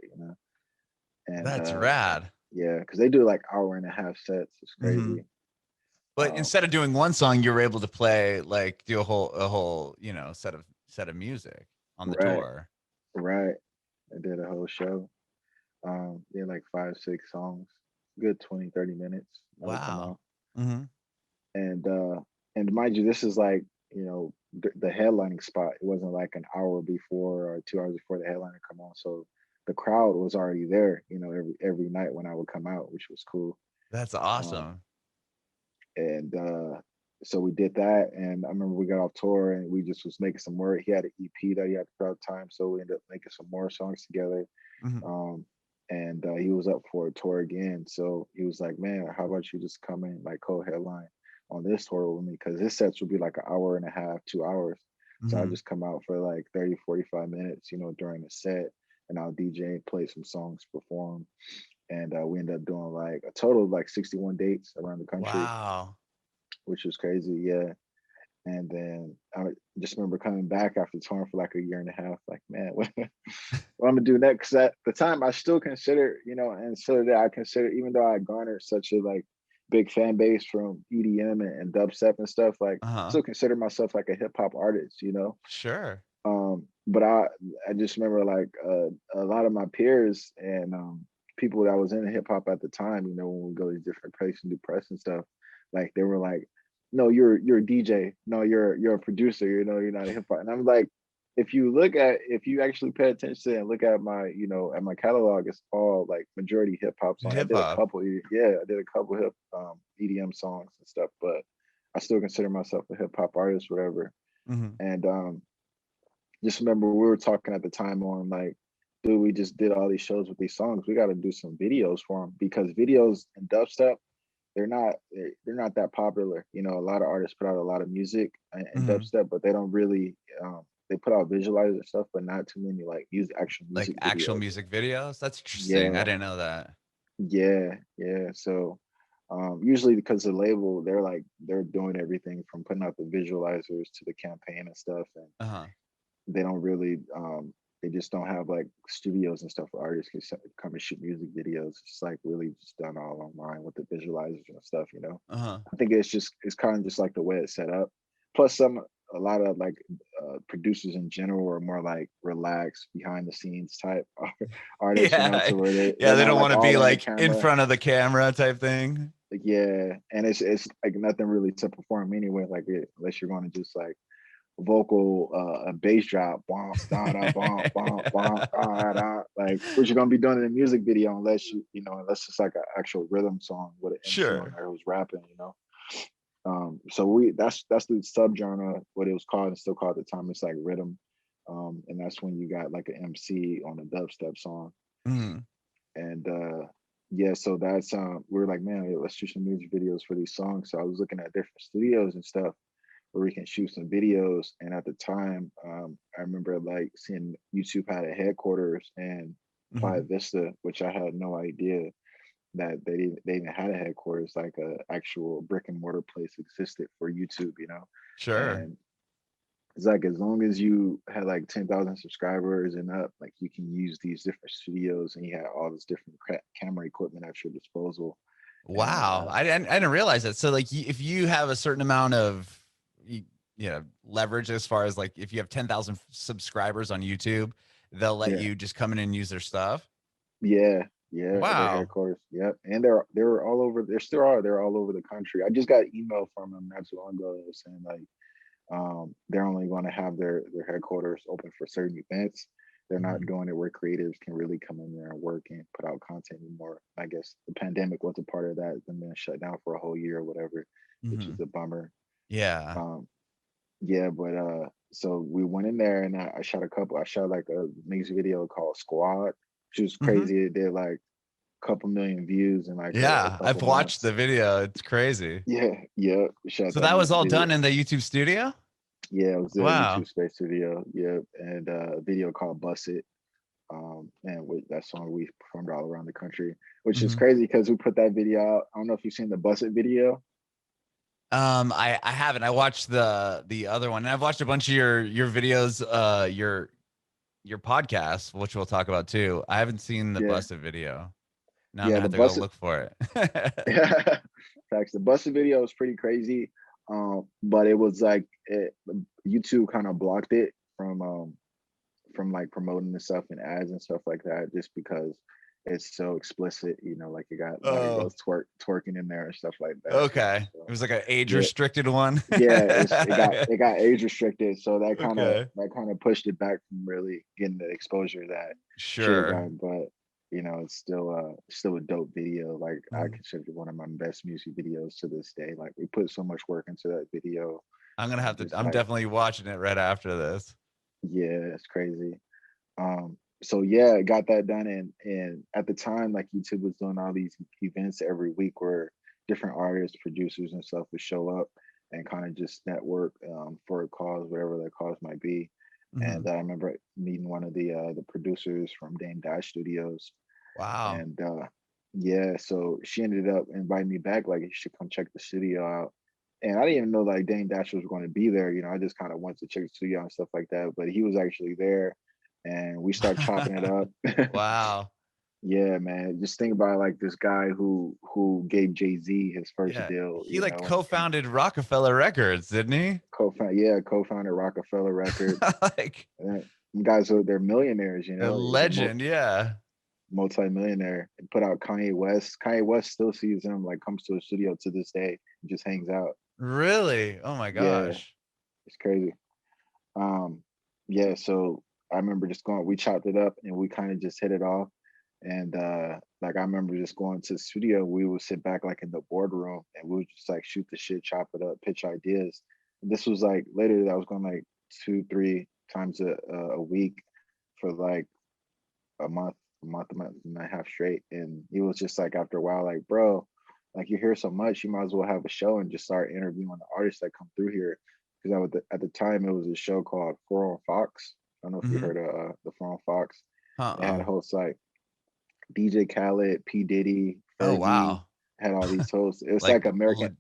and That's rad. yeah, because they do like hour and a half sets. It's Hmm. crazy. But Um, instead of doing one song, you were able to play like do a whole, set of music on the right, tour. right. I did a whole show. Yeah, like 5 6 songs, good 20 30 minutes. That would come Wow. out, Hmm. and and mind you, this is like the headlining spot. It wasn't like an hour before or 2 hours before the headliner come on, so the crowd was already there. Every night when I would come out, which was cool. That's Um, awesome. and so we did that, and I remember we got off tour and we just was making some more. He had an EP that he had to put out time, so we ended up making some more songs together. Mhm. um, and he was up for a tour again. So he was like, "Man, how about you just come in like co-headline on this tour with me? Because his sets would be like an hour and a half, 2 hours." So I Mhm. just come out for like 30, 45 minutes, during the set, and I'll DJ, play some songs, perform. And we ended up doing like a total of like 61 dates around the country, Wow. which was crazy. Yeah. And then I just remember coming back after touring for like a year and a half, like, man, what I'm gonna do next? At the time, I still consider, and so that I consider, even though I garnered such a like big fan base from EDM and dubstep and stuff, like, Uh-huh. still consider myself like a hip hop artist. Sure. But I just remember like a lot of my peers and people that was in hip hop at the time, when we go to these different places and do press and stuff, like they were like, no, you're a DJ, no, you're a producer, you're not a hip hop. And I'm like, if you actually pay attention and look at my at my catalog, it's all like majority hip hop songs. I Hip did a hop. couple, yeah, I did a couple hip EDM songs and stuff, but I still consider myself a hip hop artist, whatever. Mhm. And just remember we were talking at the time on like, dude, we just did all these shows with these songs. We got to do some videos for them, because videos and dubstep, they're not that popular. A lot of artists put out a lot of music and Mhm. dubstep, but they don't really. They put out visualizer stuff, but not too many like actual Like music actual videos. music videos? That's interesting. I Yeah, didn't know that. yeah, yeah. So usually because the label, they're doing everything from putting out the visualizers to the campaign and stuff, and Uh-huh. they don't really they just don't have like studios and stuff where artists can come and shoot music videos. It's like really just done all online with the visualizers and stuff. Uh-huh. I think it's kind of just like the way it's set up. Plus a lot of like producers in general are more like relaxed behind the scenes type artists, Yeah. to where Yeah, they're they not don't like want to be all on the like in camera. front of the camera type thing. Like, yeah, and it's like nothing really to perform anyway, like unless you're going to just like vocal a bass drop, bump, da da bump, bump, bump, da da, like what you're gonna be doing in a music video, unless it's like an actual rhythm song with an MC on Sure. there who's rapping. So that's the subgenre, what it was called and still called at the time. It's like rhythm. And that's when you got like an MC on a dubstep song. Mhm. And yeah, so that's we were like, man, let's shoot some music videos for these songs. So I was looking at different studios and stuff where we can shoot some videos. And at the time, I remember like seeing YouTube had a headquarters in Playa Mhm. Vista, which I had no idea that they even had a headquarters, like a actual brick and mortar place existed for YouTube. Sure. And it's like as long as you had like 10,000 subscribers and up, like you can use these different studios, and you had all this different camera equipment at your disposal. And Wow. I didn't realize that. So like if you have a certain amount of you, leverage as far as like if you have 10,000 subscribers on YouTube, they'll let yeah, you just come in and use their stuff. yeah, yeah, at their Wow. headquarters. Yep. And they're all over. They still are. They're all over the country. I just got an email from them not too long ago saying like they're only going to have their headquarters open for certain events. They're not Mhm. doing it where creatives can really come in there and work and put out content anymore. I guess the pandemic was a part of that. Them being shut down for a whole year or whatever, which is Mhm. a bummer. Yeah. Um, yeah, but so we went in there and I shot a couple. I shot like a music video called Squad, which was Mhm. crazy. It did like a couple million views in like a Yeah, I've couple watched the months. video. It's crazy. Yeah, yeah, we shot So that that was music all video. done in the YouTube studio? Yeah, it was a YouTube Wow. Space video. Yeah, and a video called "Bust It." And with that song, we performed all around the country, which is Mhm. crazy because we put that video out. I don't know if you've seen the "Bust It" video. I haven't. I watched the other one, and I've watched a bunch of your videos, your podcast, which we'll talk about too. I haven't seen the Yeah, busted video. Now I'm yeah, gonna the have to go "Bust It." look for it. Facts. The "Bust It" video was pretty crazy, but it was like YouTube kind of blocked it from like promoting the stuff and ads and stuff like that, just because it's so explicit. Like you got a lot of Oh, girls twerking in there and stuff like that. okay. It So was like an age yeah, restricted one. yeah, it got age restricted, so Okay. that kind of pushed it back from really getting the exposure that should have Sure. gotten. But it's still a dope video. Like I Mhm. consider it one of my best music videos to this day. Like we put so much work into that video. I'm gonna have to. Just I'm like, definitely watching it right after this. yeah, it's crazy. So yeah, I got that done, and at the time, like YouTube was doing all these events every week where different artists, producers, and stuff would show up, and kind of just network for a cause, whatever that cause might be. Mhm. And I remember meeting one of the producers from Dame Dash Studios, Wow. and yeah, so she ended up inviting me back, like you should come check the studio out. And I didn't even know like Dame Dash was going to be there. You know, I just kind of went to check the studio and stuff like that. But he was actually there, and we started chopping it up. Wow. Yeah, man. Just think about like this guy who gave Jay-Z his first Yeah. deal, He you like know, and co-founded Rockefeller Records, didn't he? co-founded Rockefeller Records. Like And them guys are they're millionaires, you a know. He's a legend, yeah. multi-millionaire and put out Kanye West. Kanye West still sees him, like comes to the studio to this day and just hangs out. Really? Oh my Yeah, gosh. it's crazy. Um, yeah, so I remember just going, we chopped it up and we kind of just hit it off. And like I remember just going to the studio, we would sit back like in the boardroom and we would just like shoot the shit, chop it up, pitch ideas. And this was like later I was going like 2, 3 times a week for like a month, a month and a half straight. And he was just like after a while, like, bro, like you hear so much, you might as well have a show and just start interviewing the artists that come through here. Because at the time it was a show called Four on Fox. I don't know if you Mhm. heard of the Four on Fox. It had Uh-uh. hosts like DJ Khaled, P Diddy, Oh Fergie, wow. had all these hosts. It was Like like American.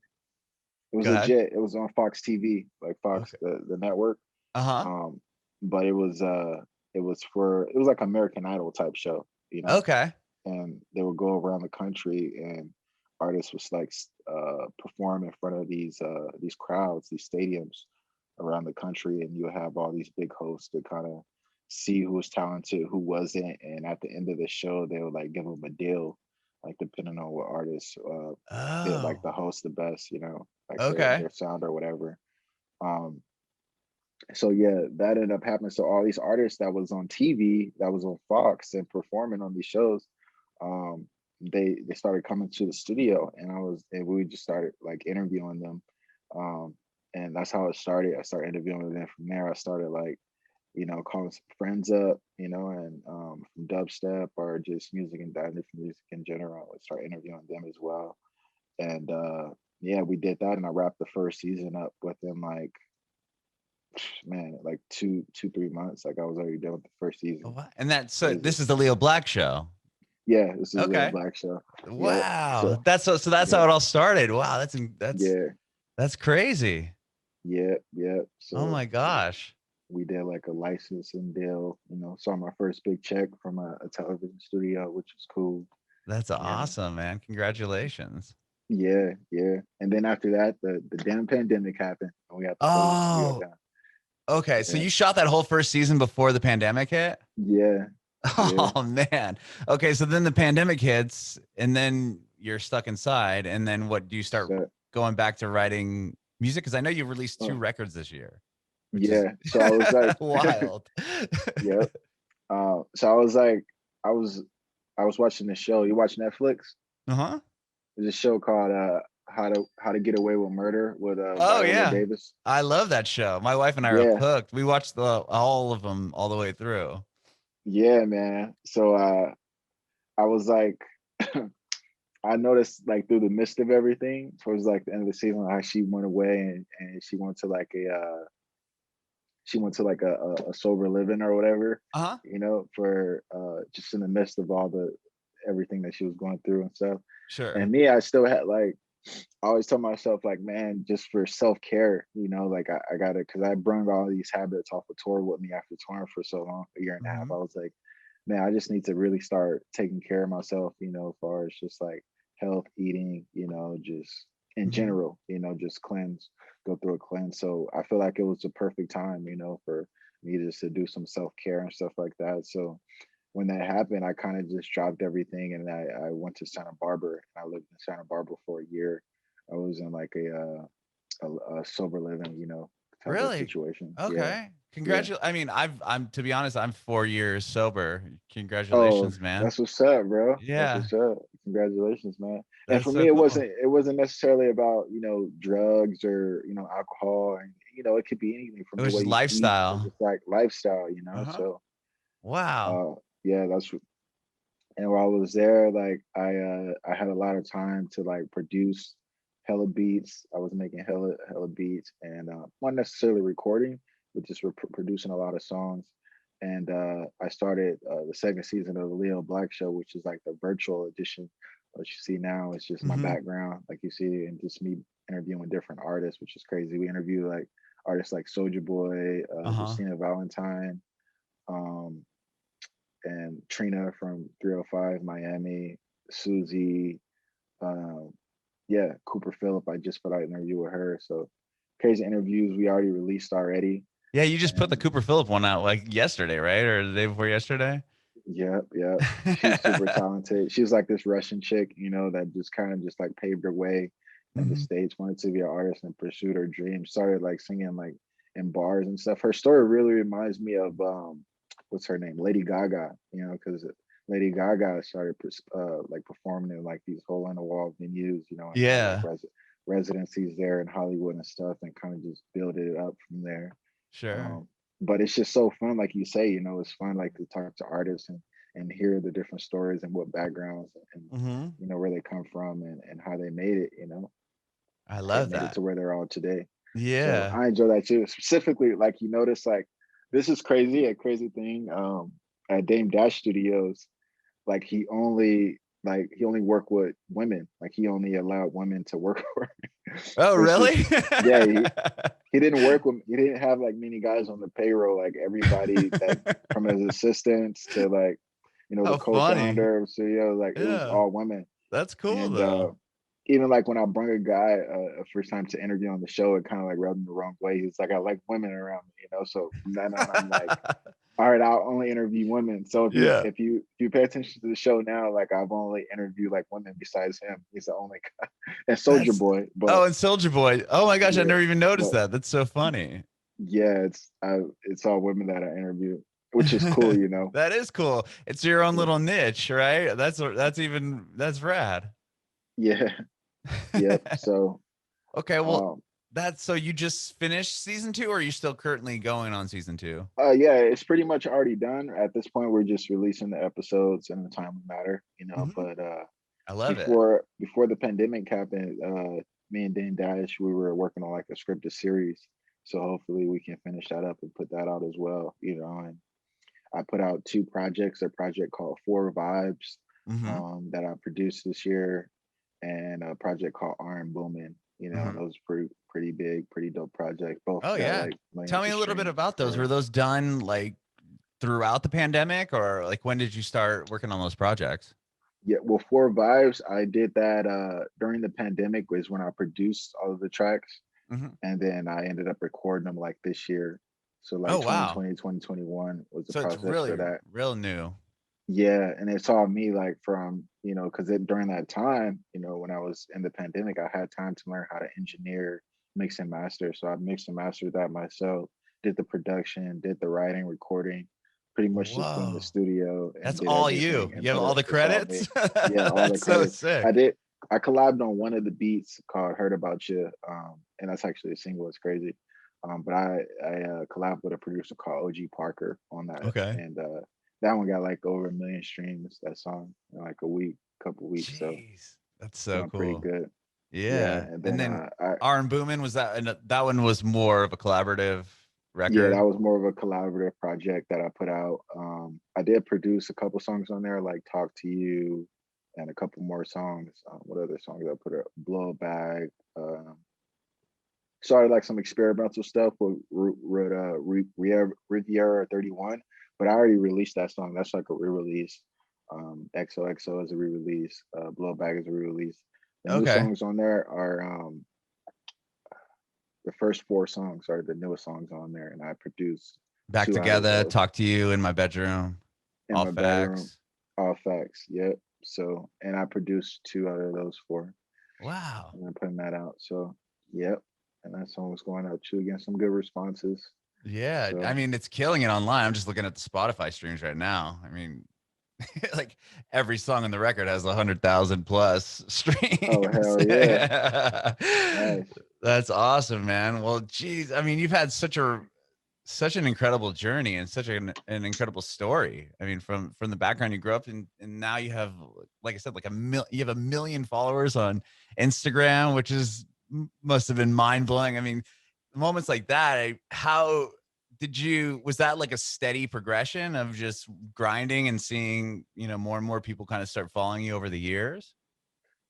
It was go ahead. legit. It was on Fox TV, like Fox Okay. the network. Uh-huh. Um, but it was like American Idol type show, you know. Okay. And they would go around the country and artists was like perform in front of these crowds, these stadiums around the country, and you have all these big hosts to kind of see who was talented, who wasn't, and at the end of the show they would like give them a deal, like depending on what artists did like Oh. the host the best, you know, like Okay. their sound or whatever. um so yeah, that ended up happening. So all these artists that was on TV, that was on Fox and performing on these shows, um, they started coming to the studio, and we just started like interviewing them, um, and that's how it started. I started interviewing them. From there, I started like calling some friends up, and from dubstep or just music and different music in general. I started interviewing them as well, and yeah, we did that, and I wrapped the first season up within like man, like 2, 3 months. Like I was already done with the first Oh, season. wow. And that's so Crazy. this is the Leo Black show. Yeah, this is Leo Okay. Black show. Yep. Wow. So So that's how yeah, it all started. Wow, yeah, that's crazy. yeah, yeah. Oh So my gosh. we did like a licensing deal. Saw my first big check from a television studio, which was cool. That's Yeah, awesome, man. Congratulations. yeah, yeah. And then after that, the damn pandemic happened, and we had to close the studio Oh, down. okay. So Yeah, you shot that whole first season before the pandemic hit? yeah, yeah. Oh man. Okay, so then the pandemic hits and then you're stuck inside and then what do you start So going back to writing music? Because I know you released uh, two records this year, which is yeah. So I was like, wild. yep. So I was like, I was I was watching this show. You watch Netflix? Uh-huh. There's a show called How to Get Away with Murder with Oh Viola yeah. Davis. I love that show. My wife and I are Yeah, hooked. We watched all of them all the way through. yeah, man. So I was like, I noticed like through the midst of everything, towards like the end of the season, how she went away and she went to like a sober living or whatever, Uh-huh. for just in the midst of all the everything that she was going through and stuff. Sure. And me, I still had like I always tell myself like, man, just for self-care, like I gotta because I brought all these habits off of tour with me after touring for so long, a year and a half. Mhm. I was like, man, I just need to really start taking care of myself, as far as just like health, eating, just in Mhm. general, just go through a cleanse. So I feel like it was the perfect time, for me just to do some self-care and stuff like that. So when that happened, I kind of just dropped everything and I went to Santa Barbara. I lived in Santa Barbara for a year. I was in like a sober living, type of Really? situation. Yeah, Okay. yeah. I mean, I'm to be honest, I'm 4 years sober. Oh, Congratulations, man. that's what's up, bro. That's Yeah, what's up. Congratulations, man. And that's for so me, it cool. wasn't necessarily about drugs or alcohol, and it could be anything It from the was way just you eat to lifestyle. just like lifestyle, Uh-huh. So Wow. yeah, and while I was there, like I had a lot of time to like produce hella beats. I was making hella beats, and not necessarily recording, but just producing a lot of songs. And I started the second season of the Leo Black Show, which is like the virtual edition. What you see now is just my Mm-hmm. background, like you see, and just me interviewing different artists, which is crazy. We interview like artists like Soulja Boy, Uh-huh. Justina Valentine, um, and Trina from 305 Miami, Susie, um, yeah, Cooper Phillip. I just put out an interview with her. So crazy interviews we already released already. Yeah, you just put the And Cooper Phillip one out like yesterday, right? Or the day before yesterday? yep, yep. She's super talented. She's like this Russian chick, that just kind of just like paved her way in the Mm-hmm. States, wanted to be an artist and pursued her dream. Started like singing like in bars and stuff. Her story really reminds me of what's her name? Lady Gaga, because Lady Gaga started like performing in like these hole in the wall venues, and had like Yeah, residencies there in Hollywood and stuff, and kind of just built it up from there. sure. Um, but it's just so fun, like you say, it's fun like to talk to artists and hear the different stories and what backgrounds and Mm-hmm. where they come from and how they made it, I how they love made it that. to where they're all today. So Yeah. I enjoy that too. Specifically, like you notice, like this is crazy, a crazy thing. At Dame Dash Studios, like he only worked with women. Like he only allowed women to work for him, Oh, which is really? yeah, he didn't have like many guys on the payroll, like everybody that from his assistants to like the How funny. co-founder of studio, like it was Yeah, all women. that's cool And though. even like when I brought a guy a first time to interview on the show, it kind of like rubbed him the wrong way. He's like, I like women around me, so from then on I'm like, all right, I'll only interview women. So if you Yeah, if you if you pay attention to the show now, like I've only interviewed like women besides him. He's the only guy. And Soldier that's Boy, but oh, and Soulja Boy. Oh my gosh, I yeah, never even noticed but that. That's so funny. yeah, it's all women that I interview, which is cool. That is cool. It's your own Yeah, little niche, right? That's rad. yeah, yep. So Okay, well, um, that's so you just finished season two, or are you still currently going on season two? yeah, it's pretty much already done. At this point, we're just releasing the episodes in the timely matter. Hmm. But I love it. before the pandemic happened, me and Dane Dash, we were working on like a scripted series. So hopefully we can finish that up and put that out as well. And I put out two projects, a project called Four Vibes, Hmm. that I produced this year, and a project called Iron Boomin'. And Hmm. those pretty big, pretty dope projects. Both Oh got yeah. like Tell millions me of a little bit streams about those. Were for those done like throughout the pandemic, or like when did you start working on those projects? Yeah, well, Four Vibes, I did that during the pandemic was when I produced all of the tracks, Hmm. and then I ended up recording them like this year. So like Oh wow. 2020, 2021 was the So it's process for really that. real new. Yeah, and it taught me like from, because during that time, when I was in the pandemic, I had time to learn how to engineer, mix and master. So I mixed and mastered that myself, did the production, did the writing, recording, pretty much just cleaned the Whoa. studio That's and did all everything you. and You have put all it, the it's all me. credits? Yeah, all the That's so credits. sick. I collabed on one of the beats called Heard About You. And that's actually a single, it's crazy. But I collabed with a producer called OG Parker on that. Okay. And that one got like over 1 million streams, that song, in like a week, couple weeks. So Jeez. That's it's so doing pretty cool. good. Yeah. Yeah. And And then then Aaron Boomin was that, and that one was more of a collaborative yeah, that record. was more of a collaborative project that I put out. I did produce a couple songs on there, like Talk to You and a couple more songs. What other songs I put out? Blow Bag. Started like some experimental stuff with Riviera 31, but I already released that song. That's like a re-release. XOXO is a re-release. Blowback is a re-release. The new Okay. songs on there are the first four songs are the newest songs on there, and I produced Back two out of together, those talk to you in my bedroom. in All my bedroom. facts. All facts. Yep. So, and I produced two out of those four, Wow. and I'm putting that out. So, yep. And that song was going out too, again, some good responses. Yeah. I So, mean, it's killing it online. I'm just looking at the Spotify streams right now. I mean, like every song on the record has 100,000 plus oh streams. hell yeah, nice. That's awesome, man. Well, geez, I mean, you've had such a such an incredible journey and such an incredible story. I mean, from the background you grew up in, and now you have, like I said, like you have 1 million followers on Instagram, which is must have been mind blowing. I mean, moments like that, how did you, was that like a steady progression of just grinding and seeing, more and more people kind of start following you over the years?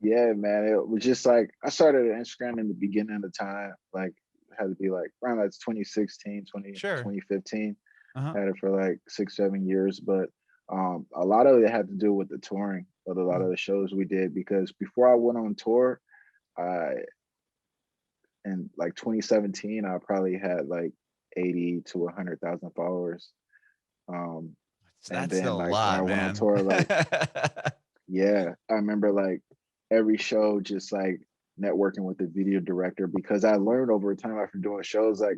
Yeah, man. It was just like I started at Instagram in the beginning of the time. Like it had to be like around that's 2016, Sure. 2015. Uh-huh. Had it for like 6, 7 years. But a lot of it had to do with the touring of a lot of Mhm. the shows we did because before I went on tour, I in like 2017, I probably had like 80 to 100,000 followers. Um, So and that's still then a like when I lot, went on man. tour, like yeah, I remember like every show just like networking with the video director because I learned over time after doing shows like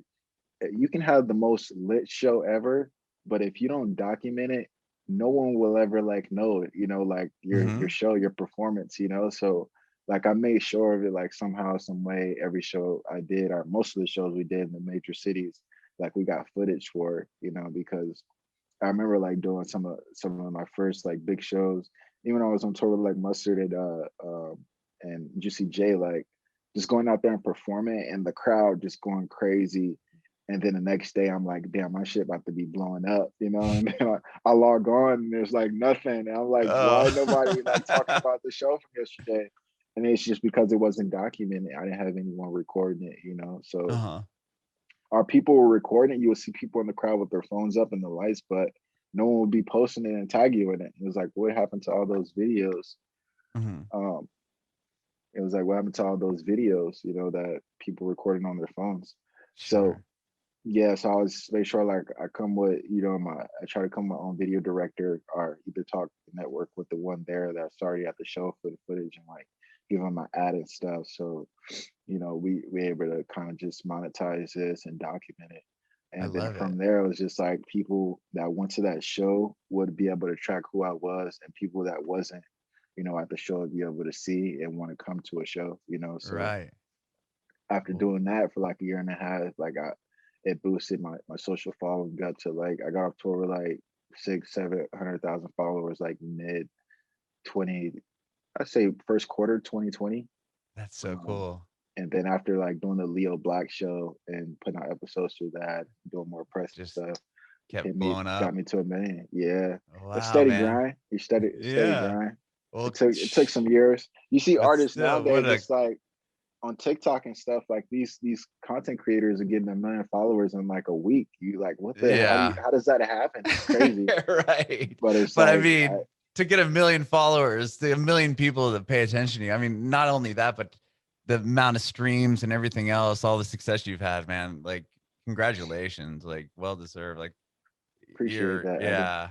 you can have the most lit show ever, but if you don't document it, no one will ever like know it, like your Hmm. show, your performance. So like I made sure of it like somehow, some way, every show I did, or most of the shows we did in the major cities, like we got footage for it, because I remember like doing some of my first like big shows, even when I was on tour with like Mustard and Juicy J, like just going out there and performing and the crowd just going crazy. And then the next day I'm like, damn, my shit about to be blowing up. And then I log on and there's like nothing. And I'm like, why nobody like talking Oh. about the show from yesterday? And it's just because it wasn't documented. I didn't have anyone recording it. So Uh-huh. our people were recording. You would see people in the crowd with their phones up and the lights, but no one would be posting it and tag you in it. It was like, what happened to all those videos? Mhm. Um, it was like, what happened to all those videos, that people recording on their phones? So Sure. yeah, so I was make sure like I come with, I try to come with my own video director or either talk network with the one there that's already at the show for the footage and like give them my ad and stuff. So we able to kind of just monetize this and document it. I And then love it. from there, it was just like people that went to that show would be able to track who I was, and people that wasn't, at the show would be able to see and want to come to a show. So Right. after Well, doing that for like a year and a half, like it boosted my social following got to like I got up to over like 600,000, 700,000 followers like mid 20, I say first quarter 2020. that's so Um, cool. and then after like doing the Leo Black show and putting out episodes through that, doing more press and Just stuff, kept hit me blowing got up. me to 1 million. Yeah. It's Wow, steady man. grind. You steady Yeah. grind. Well, It took some years. You see but artists still, what nowadays, a it's like on TikTok and stuff, like these content creators are getting 1 million followers in like a week. You like, what the hell? yeah. How does that happen? It's crazy. Right. But it's But I like mean, to get 1 million followers, the 1 million people that pay attention to you. I mean, not only that, but the amount of streams and everything else, all the success you've had, man. Like, congratulations. Like, well deserved. Like, appreciate you're, that, Evan. yeah,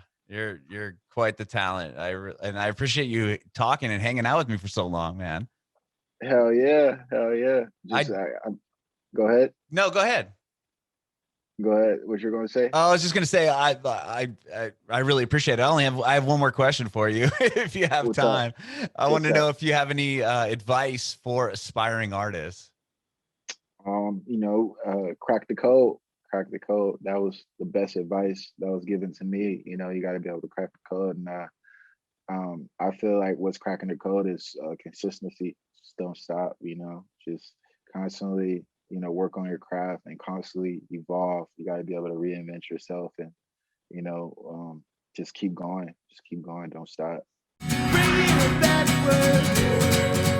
you're quite the talent. And I appreciate you talking and hanging out with me for so long, man. Hell yeah, hell yeah. Just I go ahead, No, go ahead. go ahead. What you're going to say? I was just gonna say I really appreciate it. I have one more question for you if you have What's up? time. I want What's to know up? if you have any advice for aspiring artists. Crack the code. Crack the code. That was the best advice that was given to me. You got to be able to crack the code. And I feel like what's cracking the code is consistency. Just don't stop. Just constantly, work on your craft and constantly evolve. You got to be able to reinvent yourself and you know, um, just keep going. Just keep going. Don't stop. Bringing it backward.